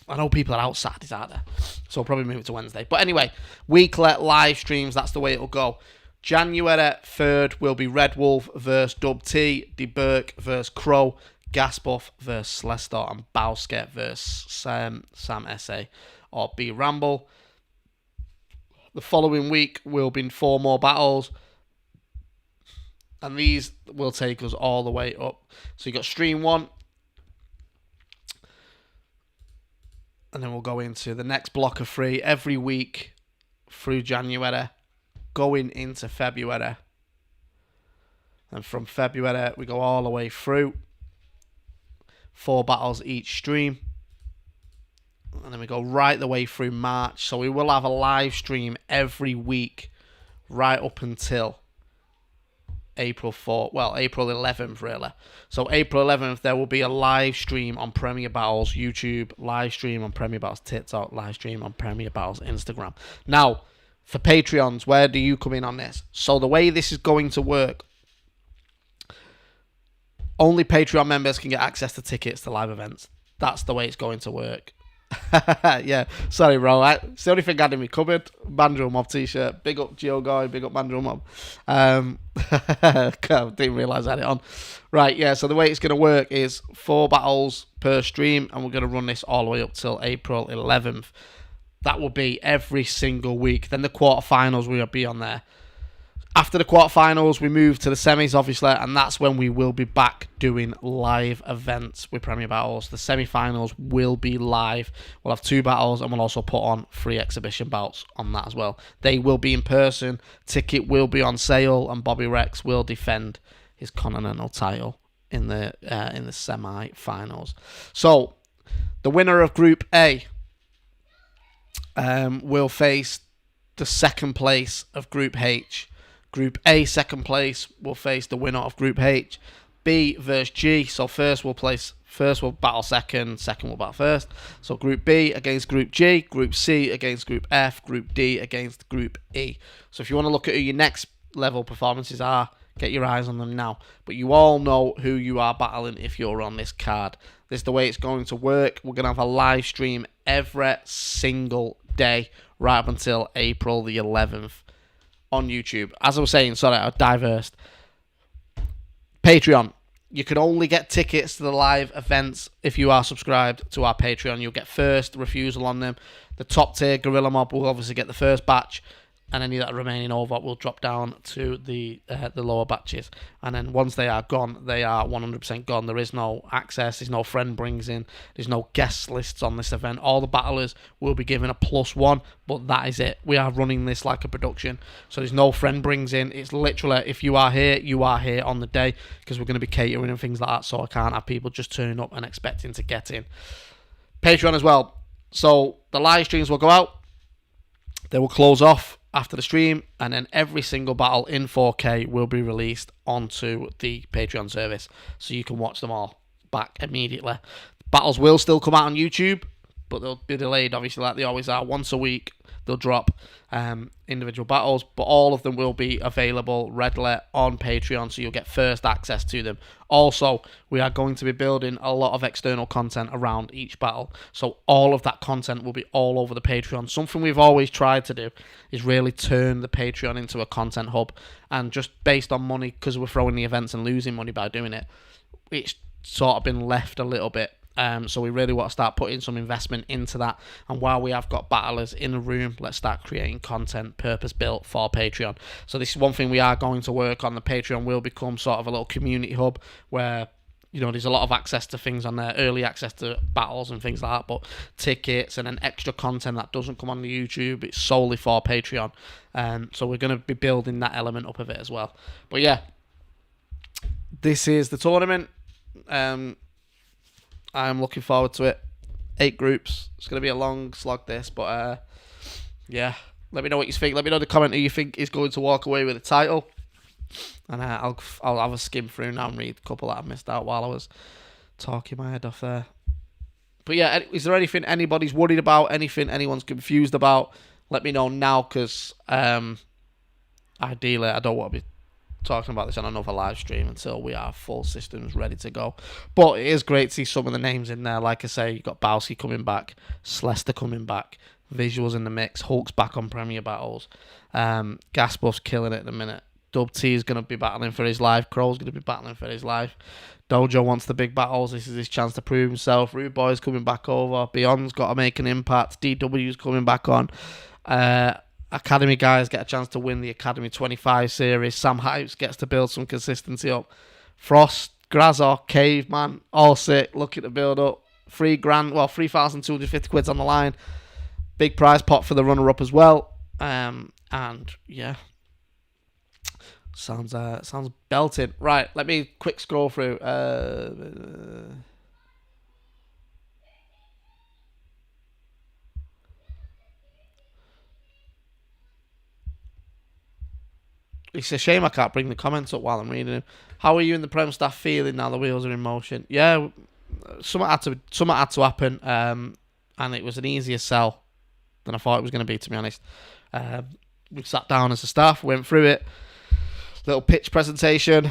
I know people are out Saturdays, aren't there? So I'll probably move it to Wednesday. But anyway, weekly live streams, that's the way it'll go. January 3rd will be Red Wolf versus Dub T, De Burke versus Crow, Ghast Buff versus Lester, and Bowski versus Sam Essay or B Ramble. The following week will be 4 more battles. And these will take us all the way up. So you got stream 1. And then we'll go into the next block of 3 every week through January, going into February. And from February, we go all the way through. 4 battles each stream. And then we go right the way through March. So we will have a live stream every week right up until April 11th, really. So April 11th, there will be a live stream on Premier Battles YouTube, live stream on Premier Battles TikTok, live stream on Premier Battles Instagram. Now, for Patreons, where do you come in on this? So the way this is going to work, only Patreon members can get access to tickets to live events. That's the way it's going to work. Yeah, sorry, bro. It's the only thing I had in my cupboard. Mandrill Mob t-shirt. Big up Geo Guy. Big up Mandrill Mob. Didn't realise I had it on. Right, yeah. So the way it's going to work is 4 battles per stream, and we're going to run this all the way up till April 11th. That will be every single week. Then the quarterfinals will be on there. After the quarterfinals, we move to the semis, obviously, and that's when we will be back doing live events with Premier Battles. The semi-finals will be live. We'll have 2 battles, and we'll also put on 3 exhibition bouts on that as well. They will be in person. Ticket will be on sale, and Bobby Rex will defend his Continental title in the semi-finals. So, the winner of Group A will face the second place of Group H. Group A, second place, will face the winner of Group H. B versus G. So first will battle second, second will battle first. So Group B against Group G, Group C against Group F, Group D against Group E. So if you want to look at who your next level performances are, get your eyes on them now. But you all know who you are battling if you're on this card. This is the way it's going to work. We're going to have a live stream every single day right up until April the 11th. On YouTube. As I was saying, sorry, I diversed. Patreon. You can only get tickets to the live events if you are subscribed to our Patreon. You'll get first refusal on them. The top tier Gorilla Mob will obviously get the first batch, and any that are remaining over will drop down to the lower batches. And then once they are gone, they are 100% gone. There is no access, there's no friend brings in, there's no guest lists on this event. All the battlers will be given a +1, but that is it. We are running this like a production, so there's no friend brings in. It's literally, if you are here, you are here on the day, because we're going to be catering and things like that, so I can't have people just turning up and expecting to get in. Patreon as well. So the live streams will go out, they will close off after the stream, and then every single battle in 4K will be released onto the Patreon service, so you can watch them all back immediately. Battles will still come out on YouTube, but they'll be delayed, obviously, like they always are. Once a week, they'll drop individual battles, but all of them will be available readily on Patreon, so you'll get first access to them. Also, we are going to be building a lot of external content around each battle, so all of that content will be all over the Patreon. Something we've always tried to do is really turn the Patreon into a content hub, and just based on money, because we're throwing the events and losing money by doing it, it's sort of been left a little bit. So we really want to start putting some investment into that. And while we have got battlers in the room, let's start creating content purpose-built for Patreon. So this is one thing we are going to work on. The Patreon will become sort of a little community hub where, you know, there's a lot of access to things on there, early access to battles and things like that, but tickets and then extra content that doesn't come on the YouTube, it's solely for Patreon. So we're going to be building that element up of it as well. But yeah, this is the tournament. I'm looking forward to it. 8 groups. It's going to be a long slog, this, but yeah. Let me know what you think. Let me know in the comment who you think is going to walk away with the title. And I'll have a skim through now and read a couple that I missed out while I was talking my head off there. But yeah, is there anything anybody's worried about? Anything anyone's confused about? Let me know now, because ideally I don't want to be talking about this on another live stream until we are full systems ready to go. But it is great to see some of the names in there. Like I say, you've got Bowski coming back, Slester coming back, Visuals in the mix, Hulk's back on Premier Battles, Ghast Buff's killing it at the minute, Dub T is going to be battling for his life, Crow's going to be battling for his life, Dojo wants the big battles, this is his chance to prove himself, Rude Boy's coming back over, Beyond's got to make an impact, DW's coming back on, Academy guys get a chance to win the Academy 25 series. Sam Hypes gets to build some consistency up. Frost, Grazor, Caveman, all sick, looking to build up. £3,250 on the line. Big prize pot for the runner-up as well. And yeah, sounds belted. Right, let me quick scroll through. It's a shame I can't bring the comments up while I'm reading them. How are you and the Prem staff feeling now the wheels are in motion? Yeah, something had to happen, and it was an easier sell than I thought it was going to be, to be honest. We sat down as a staff, went through it, little pitch presentation,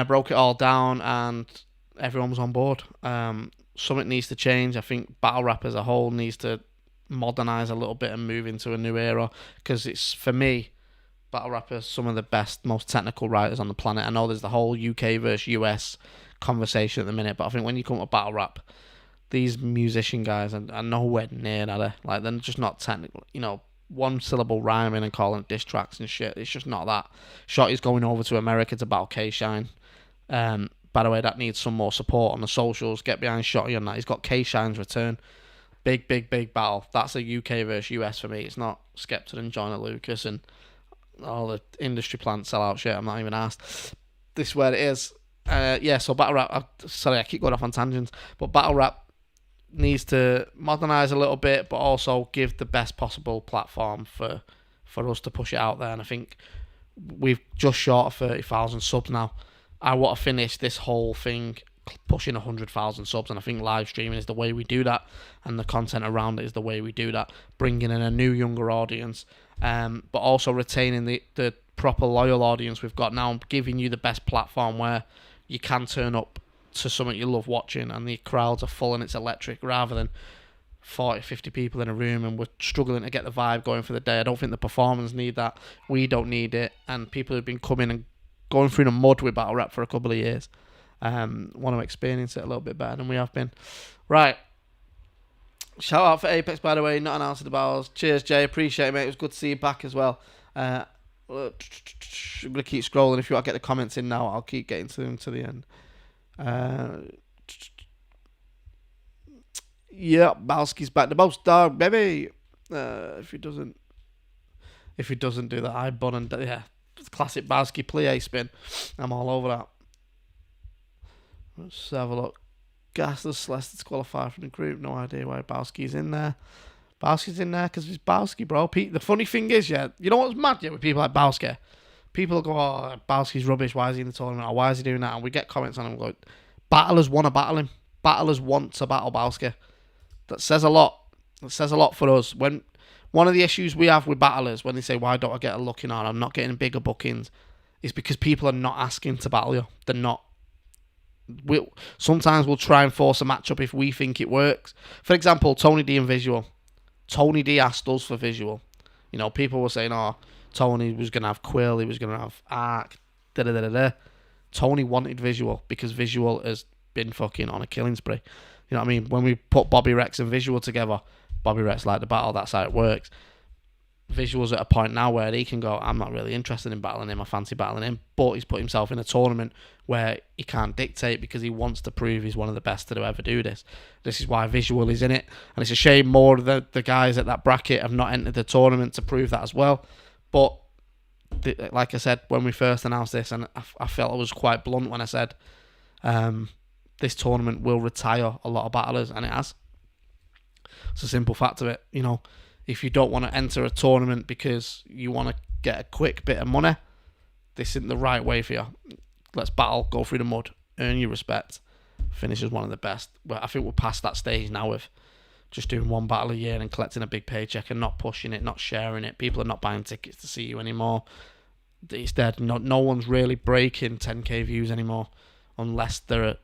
broke it all down, and everyone was on board. Something needs to change. I think battle rap as a whole needs to modernise a little bit and move into a new era, because it's, for me, battle rappers, some of the best, most technical writers on the planet. I know there's the whole UK versus US conversation at the minute, but I think when you come to battle rap, these musician guys are nowhere near that. Like, they're just not technical. You know, one syllable rhyming and calling it diss tracks and shit. It's just not that. Shotty's going over to America to battle K-Shine. By the way, that needs some more support on the socials. Get behind Shotty on that. He's got K-Shine's return. Big battle. That's a UK versus US for me. It's not Skepta and Joyner Lucas and all the industry plants sell out shit. I'm not even asked. This is where it is. Yeah, so battle rap. Sorry, I keep going off on tangents, but battle rap needs to modernise a little bit, but also give the best possible platform for us to push it out there. And I think we've just short of 30,000 subs now. I want to finish this whole thing pushing 100,000 subs, and I think live streaming is the way we do that, and the content around it is the way we do that, bringing in a new younger audience, but also retaining the proper loyal audience we've got now, giving you the best platform where you can turn up to something you love watching and the crowds are full and it's electric, rather than 40, 50 people in a room and we're struggling to get the vibe going for the day. I don't think the performers need that. We don't need it. And people who've been coming and going through the mud with battle rap for a couple of years want to experience it a little bit better than we have been. Right. Shout out for Apex, by the way, not announcing the battles. Cheers, Jay. Appreciate it, mate. It was good to see you back as well. I'm going to keep scrolling. If you want to get the comments in now, I'll keep getting to them to the end. Yeah, Balski's back. The most dog, baby. If he doesn't do that, I bun and yeah, classic Balski plie spin. I'm all over that. Let's have a look. Ghast Celeste disqualified from the group. No idea why Balski's in there. Balski's in there because it's Balski, bro. The funny thing is, yeah, you know what's mad, yeah, with people like Balski? People go, oh, Balski's rubbish. Why is he in the tournament? Or why is he doing that? And we get comments on him like, battlers want to battle him. Battlers want to battle Balski. That says a lot. That says a lot for us. When one of the issues we have with battlers, when they say, why don't I get a look in on? I'm not getting bigger bookings, is because people are not asking to battle you. They're not. Sometimes we'll try and force a matchup if we think it works. For example, Tony D and Visual. Tony D asked us for Visual. You know, people were saying, oh, Tony was going to have Quill, he was going to have Ark, da-da-da-da-da. Tony wanted Visual because Visual has been fucking on a killing spree. You know what I mean? When we put Bobby Rex and Visual together, Bobby Rex liked the battle, that's how it works. Visual's at a point now where he can go, I'm not really interested in battling him, I fancy battling him, but he's put himself in a tournament where he can't dictate because he wants to prove he's one of the best to ever do this. This is why Visual is in it, and it's a shame more of the guys at that bracket have not entered the tournament to prove that as well. But like I said, when we first announced this, and I felt I was quite blunt when I said this tournament will retire a lot of battlers, and it has. It's a simple fact of it. You know, if you don't want to enter a tournament because you want to get a quick bit of money, this isn't the right way for you. Let's battle, go through the mud, earn your respect, finish as one of the best. But I think we're past that stage now with just doing one battle a year and collecting a big paycheck and not pushing it, not sharing it. People are not buying tickets to see you anymore. It's dead. No one's really breaking 10k views anymore unless they're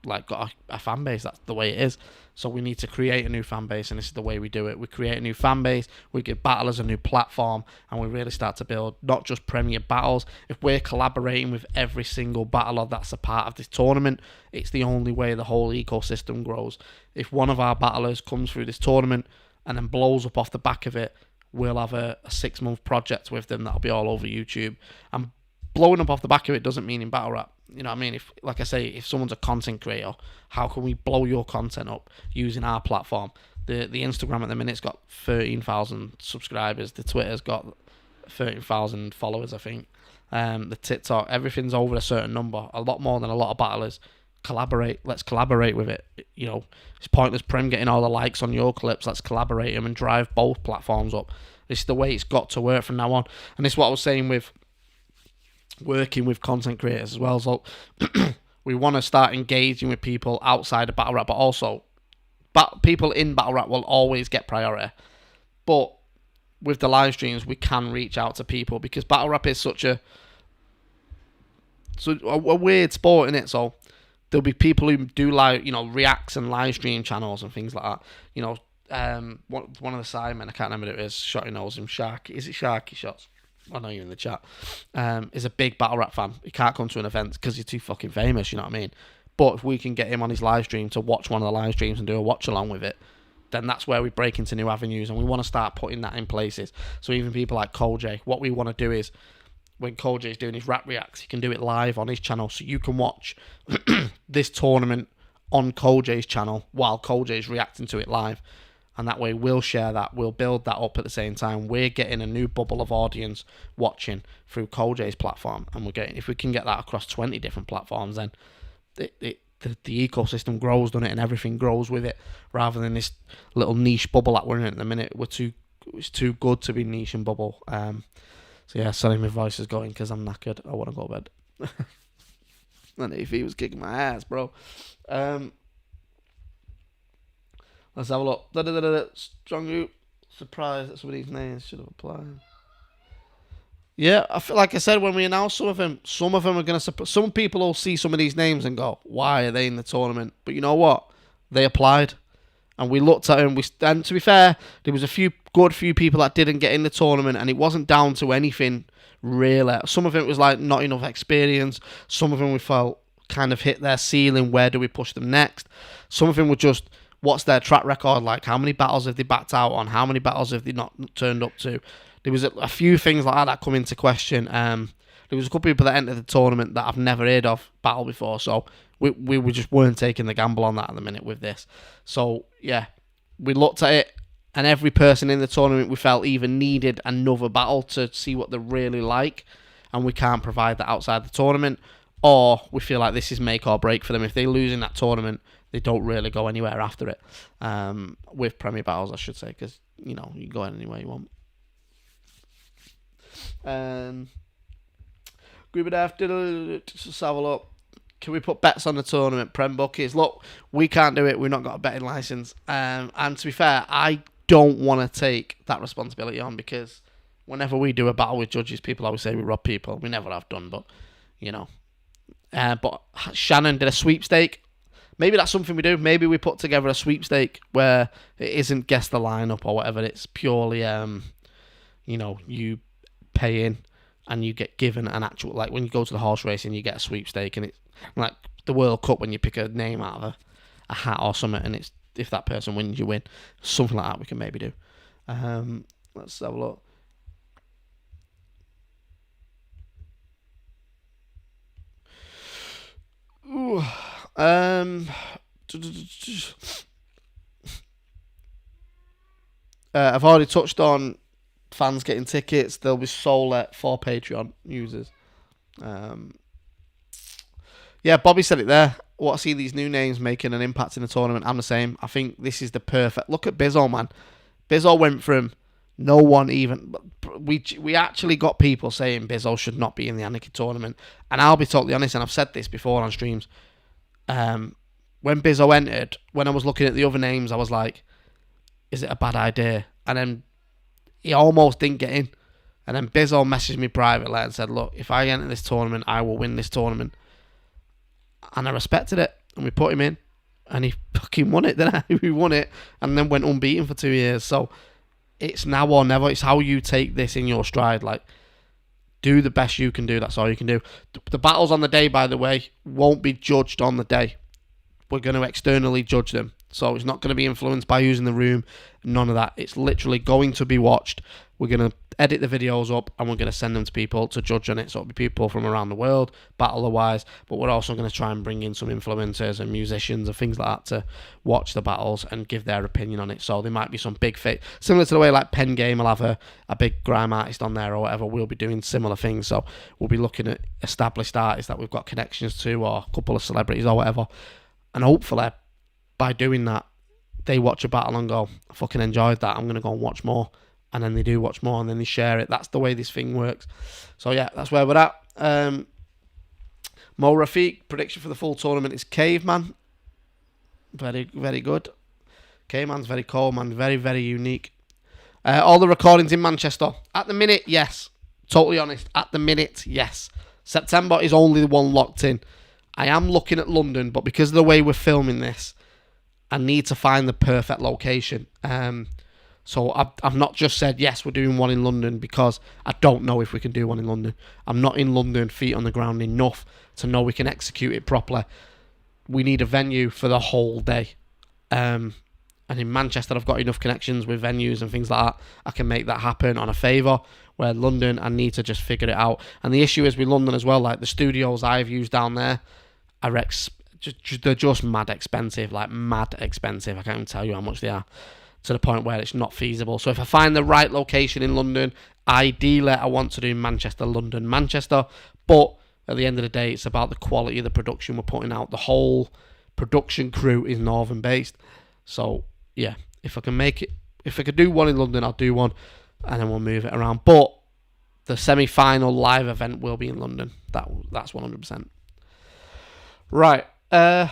like got a fan base. That's the way it is. So we need to create a new fan base, and this is the way we do it. We create a new fan base, we give battlers a new platform, and we really start to build not just premier battles. If we're collaborating with every single battler that's a part of this tournament, it's the only way the whole ecosystem grows. If one of our battlers comes through this tournament and then blows up off the back of it, we'll have a 6-month project with them that'll be all over YouTube. And blowing up off the back of it doesn't mean in battle rap. You know what I mean? If, like I say, if someone's a content creator, how can we blow your content up using our platform? The Instagram at the minute's got 13,000 subscribers. The Twitter's got 13,000 followers, I think. The TikTok, everything's over a certain number, a lot more than a lot of battlers. Collaborate. Let's collaborate with it. You know, it's pointless Prem getting all the likes on your clips. Let's collaborate them and drive both platforms up. This is the way it's got to work from now on. And this is what I was saying with working with content creators as well. So we want to start engaging with people outside of battle rap, but also people in battle rap will always get priority. But with the live streams, we can reach out to people because battle rap is such a weird sport in it. So there'll be people who do like, you know, reacts and live stream channels and things like that. You know, one of the sidemen, I can't remember who it is. Shotty knows him. Sharky, is it Sharky Shots? I know you're in the chat. Is a big battle rap fan. He can't come to an event because he's too fucking famous. You know what I mean? But if we can get him on his live stream to watch one of the live streams and do a watch along with it, then that's where we break into new avenues, and we want to start putting that in places. So even people like Cole J, what we want to do is when Cole J is doing his rap reacts, he can do it live on his channel, so you can watch this tournament on Cole J's channel while Cole J is reacting to it live. And that way we'll share that, we'll build that up at the same time. We're getting a new bubble of audience watching through Cole J's platform, and we're getting, if we can get that across 20 different platforms, then the ecosystem grows, doesn't it, and everything grows with it, rather than this little niche bubble that we're in at the minute. It's too good to be niche and bubble. So yeah, sorry, my voice is going because I'm knackered. I want to go to bed. And if he was kicking my ass, bro. Let's have a look. Strong group. Surprised that some of these names should have applied. Yeah, I feel like I said when we announced some of them are going to... Some people will see some of these names and go, why are they in the tournament? But you know what? They applied. And we looked at them. And to be fair, there was a few people that didn't get in the tournament, and it wasn't down to anything, really. Some of it was like not enough experience. Some of them we felt kind of hit their ceiling. Where do we push them next? Some of them were just... What's their track record like? How many battles have they backed out on? How many battles have they not turned up to? There was a few things like that come into question. There was a couple of people that entered the tournament that I've never heard of battle before, so we just weren't taking the gamble on that at the minute with this. So yeah, we looked at it, and every person in the tournament we felt either needed another battle to see what they're really like, and we can't provide that outside the tournament, or we feel like this is make or break for them. If they lose in that tournament, they don't really go anywhere after it. With Premier Battles, I should say, because, you know, you can go anywhere you want. Group of Death, just have a look. Can we put bets on the tournament? Prem Buckies. Look, we can't do it. We've not got a betting license. And to be fair, I don't want to take that responsibility on, because whenever we do a battle with judges, people always say we rob people. We never have done, but, you know. But Shannon did a sweepstake. Maybe that's something we do. Maybe we put together a sweepstake where it isn't guess the lineup or whatever. It's purely, you know, you pay in and you get given an actual, like when you go to the horse racing, you get a sweepstake, and it's like the World Cup when you pick a name out of a hat or something, and it's if that person wins, you win. Something like that we can maybe do. Let's have a look. Ooh. I've already touched on fans getting tickets. They'll be sold for Patreon users. Yeah, Bobby said it there. What I see these new names making an impact in the tournament. I'm the same. I think this is the perfect... Look at Bizzo, man. Bizzo went from no one even... We actually got people saying Bizzo should not be in the Anarchy tournament. And I'll be totally honest, and I've said this before on streams. When Bizzo entered, when I was looking at the other names, I was like, is it a bad idea? And then he almost didn't get in. And then Bizzo messaged me privately and said, look, if I enter this tournament, I will win this tournament. And I respected it. And we put him in. And he fucking won it, didn't I? He won it. And then went unbeaten for 2 years. So it's now or never. It's how you take this in your stride. Like, do the best you can do. That's all you can do. The battles on the day, by the way, won't be judged on the day. We're going to externally judge them. So it's not going to be influenced by who's in the room. None of that. It's literally going to be watched. We're going to edit the videos up and we're going to send them to people to judge on it. So it'll be people from around the world, battler-wise. But we're also going to try and bring in some influencers and musicians and things like that to watch the battles and give their opinion on it. So there might be some big fit. Similar to the way like Pen Game will have a big grime artist on there or whatever. We'll be doing similar things. So we'll be looking at established artists that we've got connections to or a couple of celebrities or whatever. And hopefully, by doing that, they watch a battle and go, I fucking enjoyed that, I'm going to go and watch more. And then they do watch more and then they share it. That's the way this thing works. So yeah, that's where we're at. Mo Rafiq, prediction for the full tournament is Caveman. Very, very good. Caveman's very cool, man. Very, very unique. All the recordings in Manchester. At the minute, yes. Totally honest. At the minute, yes. September is only the one locked in. I am looking at London, but because of the way we're filming this, I need to find the perfect location. So I've not just said, yes, we're doing one in London because I don't know if we can do one in London. I'm not in London, feet on the ground enough to know we can execute it properly. We need a venue for the whole day. And in Manchester, I've got enough connections with venues and things like that. I can make that happen on a favour. Where London, I need to just figure it out. And the issue is with London as well, like the studios I've used down there, they're just mad expensive, like mad expensive. I can't even tell you how much they are, to the point where it's not feasible. So if I find the right location in London, ideally I want to do Manchester, London, Manchester. But at the end of the day, it's about the quality of the production we're putting out. The whole production crew is northern based. So yeah, if I can make it, if I could do one in London, I'll do one, and then we'll move it around. But the semi-final live event will be in London. That's 100%. Right. I'm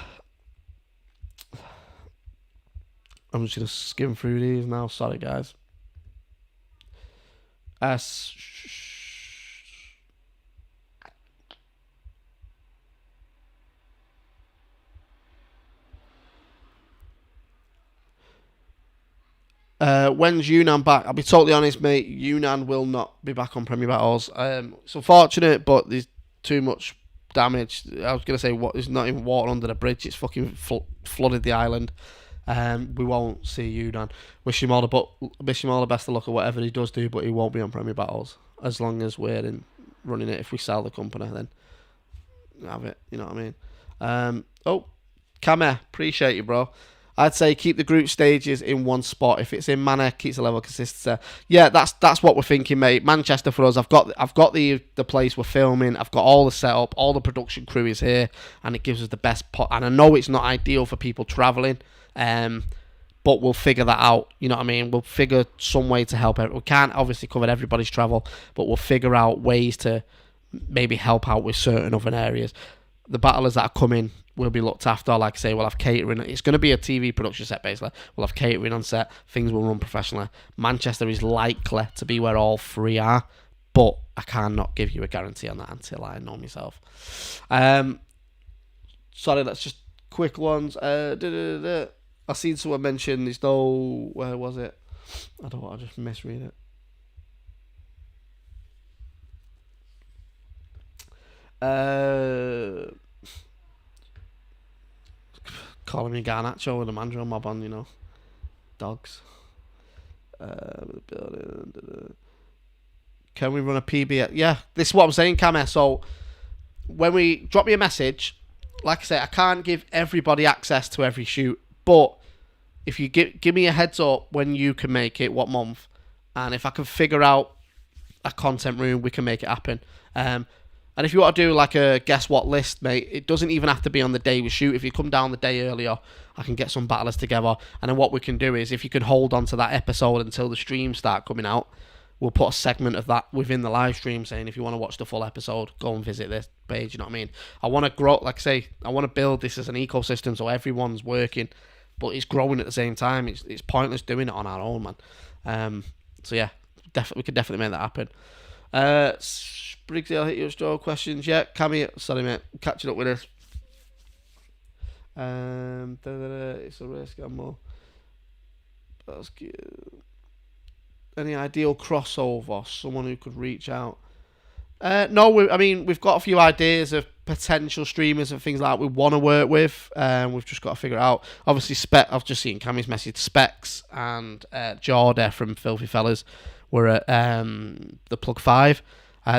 just going to skim through these now. Sorry, guys. When's Yunnan back? I'll be totally honest, mate. Yunnan will not be back on Premier Battles. It's unfortunate, but there's too much damage. I was going to say, there's not even water under the bridge. It's fucking flooded the island. We won't see Yunnan. Wish him all the best of luck or whatever he does do, but he won't be on Premier Battles as long as we're running it. If we sell the company, then have it. You know what I mean? Kame, appreciate you, bro. I'd say keep the group stages in one spot. If it's in Manor, keeps the level consistency. Yeah, that's what we're thinking, mate. Manchester for us. I've got the place we're filming. I've got all the setup. All the production crew is here, and it gives us the best pot. And I know it's not ideal for people travelling, but we'll figure that out. You know what I mean? We'll figure some way to help out. We can't obviously cover everybody's travel, but we'll figure out ways to maybe help out with certain other areas. The battlers that are coming will be looked after. Like I say, we'll have catering. It's going to be a TV production set, basically. We'll have catering on set. Things will run professionally. Manchester is likely to be where all three are, but I cannot give you a guarantee on that until I know myself. Sorry, that's just quick ones. I seen someone mention this though. Where was it? I don't want to just misread it. Calling me Garnacho with a Mandrill mob on, you know. Dogs. Can we run a PB? Yeah, this is what I'm saying, Kame. So when we drop me a message, like I say, I can't give everybody access to every shoot, but if you give me a heads up when you can make it, what month, and if I can figure out a content room, we can make it happen. And if you want to do like a guess what list, mate, it doesn't even have to be on the day we shoot. If you come down the day earlier, I can get some battlers together. And then what we can do is, if you can hold on to that episode until the streams start coming out, we'll put a segment of that within the live stream saying, if you want to watch the full episode, go and visit this page. You know what I mean? I want to grow, like I say, I want to build this as an ecosystem so everyone's working, but it's growing at the same time. It's pointless doing it on our own, man. So yeah, we could definitely make that happen. Briggsy, I'll hit you with straw questions. Yeah, Cammy, sorry mate, I'm catching up with this. It's a race gamble. That's good. Any ideal crossover? Someone who could reach out. No, we've got a few ideas of potential streamers and things like that we want to work with. We've just got to figure it out. Obviously, I've just seen Cammy's message. Specs and Jordan from Filthy Fellas were at the Plug 5.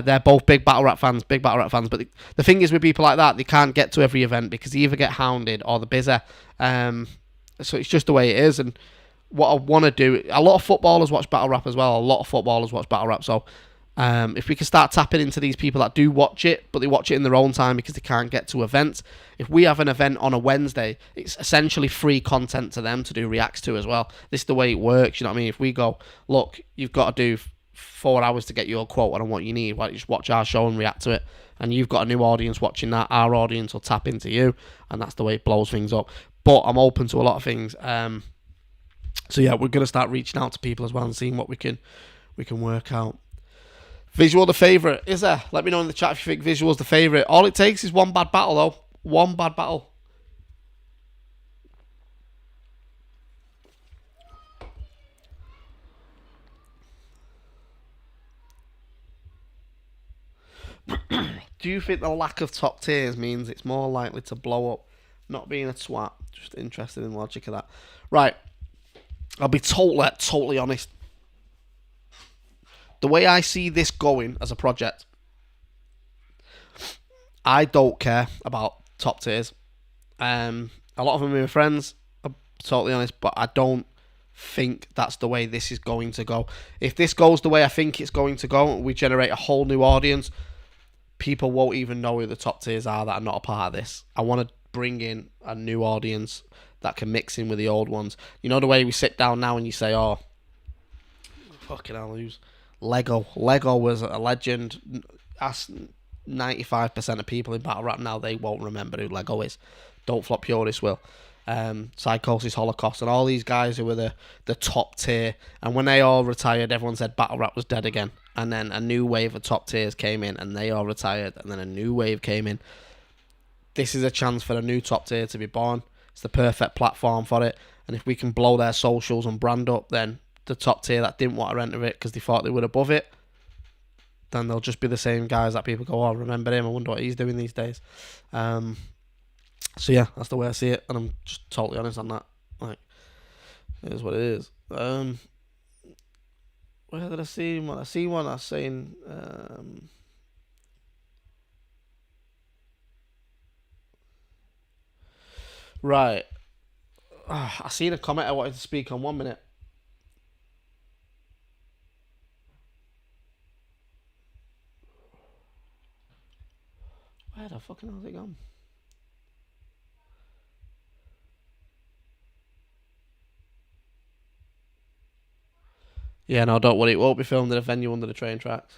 They're both big battle rap fans. But the thing is with people like that, they can't get to every event because they either get hounded or they're busy. So it's just the way it is. And what I want to do, a lot of footballers watch battle rap as well. So if we can start tapping into these people that do watch it, but they watch it in their own time because they can't get to events. If we have an event on a Wednesday, it's essentially free content to them to do reacts to as well. This is the way it works, you know what I mean? If we go, look, you've got to do 4 hours to get your quote on what you need, why don't you just watch our show and react to it? And you've got a new audience watching that, our audience will tap into you, and that's the way it blows things up. But I'm open to a lot of things. So yeah, we're going to start reaching out to people as well and seeing what we can work out. Visual the favourite, is there? Let me know in the chat if you think Visual's the favourite. All it takes is one bad battle though. One bad battle. Do you think the lack of top tiers means it's more likely to blow up? Not being a twat. Just interested in the logic of that. Right. I'll be totally honest. The way I see this going as a project, I don't care about top tiers. A lot of them are my friends, I'm totally honest, but I don't think that's the way this is going to go. If this goes the way I think it's going to go, we generate a whole new audience, people won't even know who the top tiers are that are not a part of this. I want to bring in a new audience that can mix in with the old ones. You know the way we sit down now and you say, oh, fucking hell, who's Lego was a legend. Ask 95% of people in battle rap now, they won't remember who Lego is. Don't Flop Purist will. Psychosis, Holocaust, and all these guys who were the top tier. And when they all retired, everyone said battle rap was dead again. And then a new wave of top tiers came in, and they all retired. And then a new wave came in. This is a chance for a new top tier to be born. It's the perfect platform for it. And if we can blow their socials and brand up, then the top tier that didn't want to enter it because they thought they were above it, then they'll just be the same guys that people go, oh, remember him, I wonder what he's doing these days. So yeah, that's the way I see it, and I'm just totally honest on that. Like, it is what it is. Where did I see one? I see one that's saying right. I seen a comment I wanted to speak on. 1 minute. Where the fucking hell's it gone? Yeah, no, don't worry. It won't be filmed in a venue under the train tracks.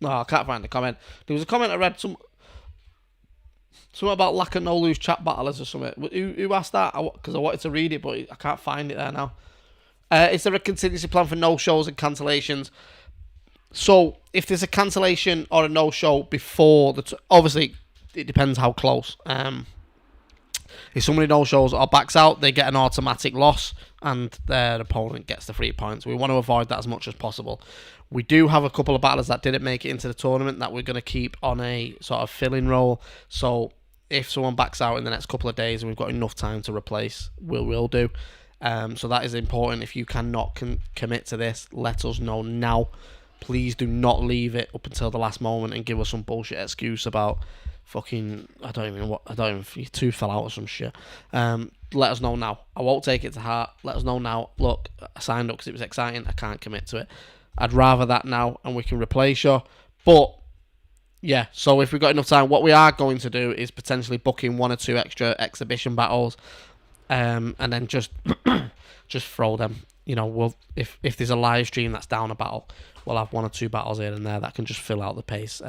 No, I can't find the comment. There was a comment I read, something about lack of no lose chat battlers or something. Who asked that? Because I wanted to read it, but I can't find it there now. Is there a contingency plan for no shows and cancellations? So if there's a cancellation or a no show before obviously it depends how close. If somebody no shows or backs out, they get an automatic loss and their opponent gets the 3 points. We want to avoid that as much as possible. We do have a couple of battlers that didn't make it into the tournament that we're going to keep on a sort of filling role. So if someone backs out in the next couple of days and we've got enough time to replace, we'll do. So that is important. If you cannot commit to this, let us know now. Please do not leave it up until the last moment and give us some bullshit excuse about fucking, I don't even, you two fell out or some shit. Let us know now. I won't take it to heart. Let us know now. Look, I signed up because it was exciting. I can't commit to it. I'd rather that now and we can replace you. But yeah, so if we've got enough time, what we are going to do is potentially book in 1 or 2 extra exhibition battles, and then just throw them. You know, if there's a live stream that's down a battle, we'll have 1 or 2 battles here and there that can just fill out the pace.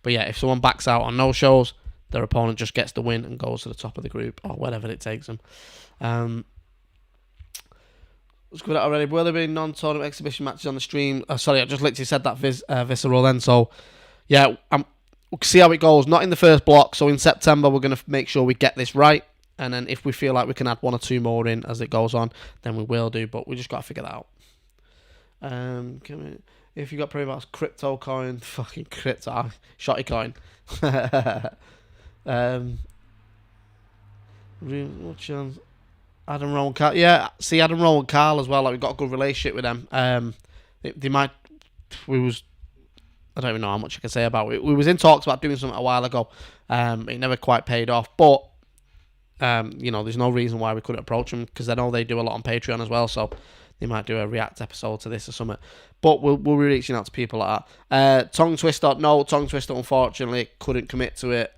But yeah, if someone backs out on no shows, their opponent just gets the win and goes to the top of the group or whatever it takes them. Let's go that already. Will there be non-tournament exhibition matches on the stream? Sorry, I just literally said that visceral then. So yeah, we'll see how it goes. Not in the first block, so in September we're going to make sure we get this right. And then if we feel like we can add 1 or 2 more in as it goes on, then we will do. But we just got to figure that out. If you got Premier Battles crypto coin, fucking crypto, Shotty coin. Adam Rowe and Carl. Yeah, see Adam Rowe and Carl as well. Like, we've got a good relationship with them. They might. I don't even know how much I can say about it. We was in talks about doing something a while ago. It never quite paid off, but there's no reason why we couldn't approach them, because I know they do a lot on Patreon as well. So they might do a react episode to this or something. But we'll be reaching out to people like that. Tongue Twister, no. Tongue Twister, unfortunately, couldn't commit to it.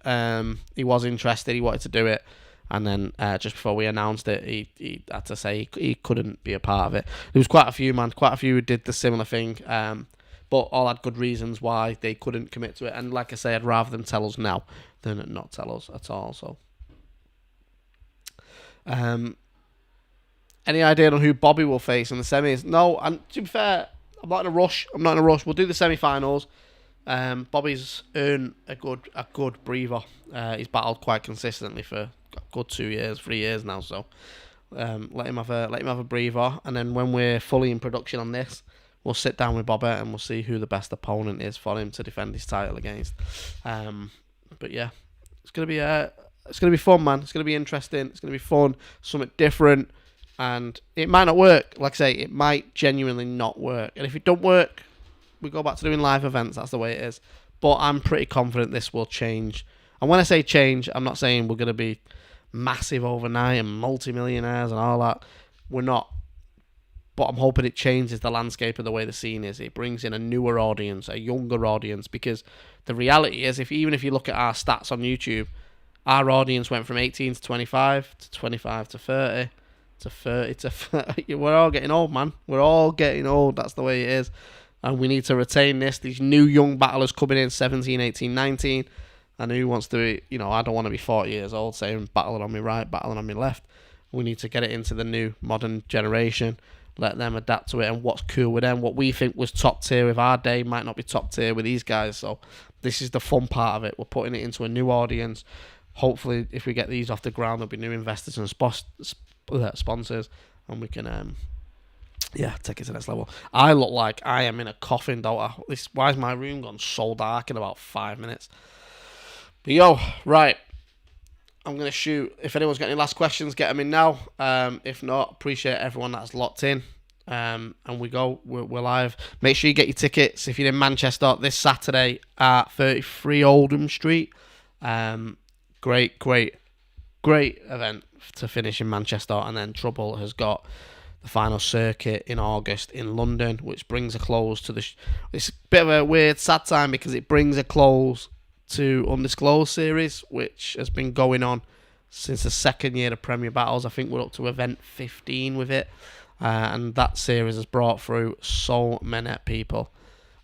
He was interested. He wanted to do it. And then just before we announced it, he had to say he couldn't be a part of it. There was quite a few, man. Quite a few who did the similar thing. But all had good reasons why they couldn't commit to it. And like I say, I'd rather them tell us now than not tell us at all. So, any idea on who Bobby will face in the semis? No, and to be fair, I'm not in a rush. We'll do the semi-finals. Bobby's earned a good breather. He's battled quite consistently for a good 3 years now. So let him have a breather, and then when we're fully in production on this, we'll sit down with Bobby and we'll see who the best opponent is for him to defend his title against. But yeah, it's gonna be fun, man. It's gonna be interesting. It's gonna be fun, something different. And it might not work. Like I say, it might genuinely not work. And if it don't work, we go back to doing live events. That's the way it is. But I'm pretty confident this will change. And when I say change, I'm not saying we're going to be massive overnight and multi-millionaires and all that. We're not. But I'm hoping it changes the landscape of the way the scene is. It brings in a newer audience, a younger audience. Because the reality is, even if you look at our stats on YouTube, our audience went from 18 to 25 to 25 to 30. To 30 to 30. We're all getting old, man. We're all getting old. That's the way it is. And we need to retain this. These new young battlers coming in, 17, 18, 19. And who wants to be, I don't want to be 40 years old saying battling on my right, battling on my left. We need to get it into the new modern generation. Let them adapt to it. And what's cool with them, what we think was top tier with our day might not be top tier with these guys. So this is the fun part of it. We're putting it into a new audience. Hopefully, if we get these off the ground, there'll be new investors and sponsors, and we can take it to the next level. I look like I am in a coffin, don't I? Why is my room gone so dark in about 5 minutes? But right, I'm gonna shoot. If anyone's got any last questions, get them in now. If not, appreciate everyone that's locked in. And we're live. Make sure you get your tickets if you're in Manchester this Saturday at 33 Oldham Street. Great event to finish in Manchester. And then Troubz has got the final circuit in August in London, which brings a close to it's a bit of a weird, sad time, because it brings a close to Undisclosed series, which has been going on since the second year of Premier Battles. I think we're up to event 15 with it. And that series has brought through so many people.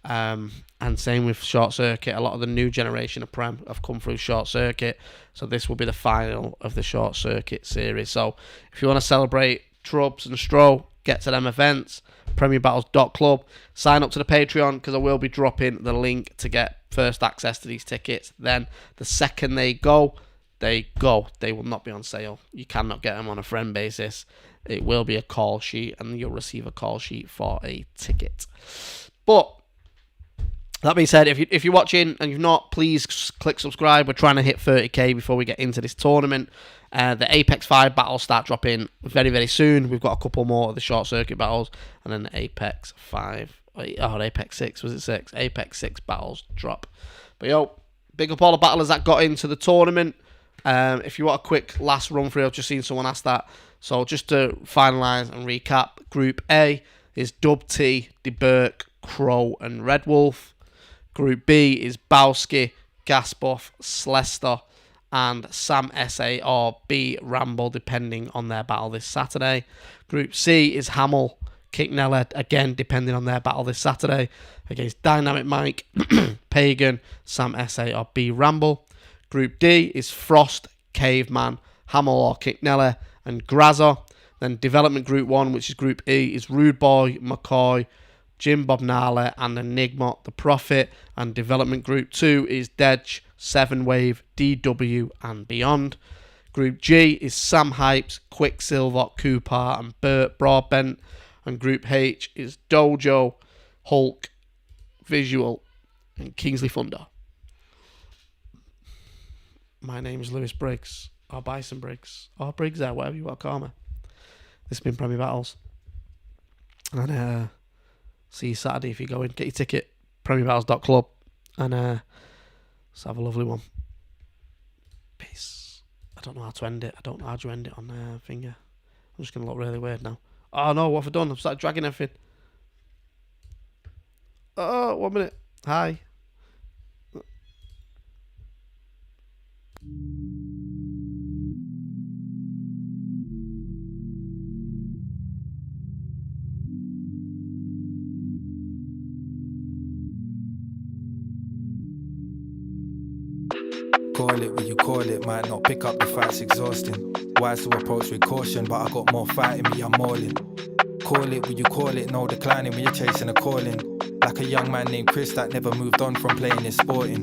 And same with Short Circuit. A lot of the new generation of Prem have come through Short Circuit. So this will be the final of the Short Circuit series. So if you want to celebrate Troubz and Stro, get to them events, premierbattles.club. Sign up to the Patreon, because I will be dropping the link to get first access to these tickets. Then the second they go. They will not be on sale. You cannot get them on a friend basis. It will be a call sheet, and you'll receive a call sheet for a ticket. But that being said, if you're watching and you've not, please click subscribe. We're trying to hit 30k before we get into this tournament. The Apex 5 battles start dropping very, very soon. We've got a couple more of the Short Circuit battles, and then the Apex 5. Apex 6, was it 6? Apex 6 battles drop. But big up all the battlers that got into the tournament. If you want a quick last run through, I've just seen someone ask that. So just to finalise and recap, Group A is Dub T, DeBurk, Crow and Red Wolf. Group B is Bowski, Ghast Buff, Slester and Sam SA or B Ramble, depending on their battle this Saturday. Group C is Hamill, Kicknella, again depending on their battle this Saturday, against Dynamic Mike, Pagan, Sam SA or B Ramble. Group D is Frost, Caveman, Hamill or Kicknella and Grazzer. Then Development Group 1, which is Group E, is Rude Boy, McCoy, Jim Bob Gnarly and Enigma the Prophet. And Development Group 2 is Dedge, 7 Wave, DW and Beyond. Group G is Sam Hypes, Quicksilver, Cooper and Burt Broadbent. And Group H is Dojo, Hulk, Visual and Kingsley Thunder. My name is Lewis Briggz, or Bison Briggz, or Briggz there, whatever you want to call me. This has been Premier Battles. And see you Saturday if you go in. Get your ticket, premierbattles.club. And let's have a lovely one. Peace. I don't know how to end it. I don't know how to end it on finger. I'm just going to look really weird now. Oh no, what have I done? I've started dragging everything. Oh, 1 minute. Hi. Call it what you call it, might not pick up the fight's exhausting. Wise to approach with caution, but I got more fight in me, I'm all in. Call it what you call it, no declining when you're chasing a calling. Like a young man named Chris that never moved on from playing his sporting.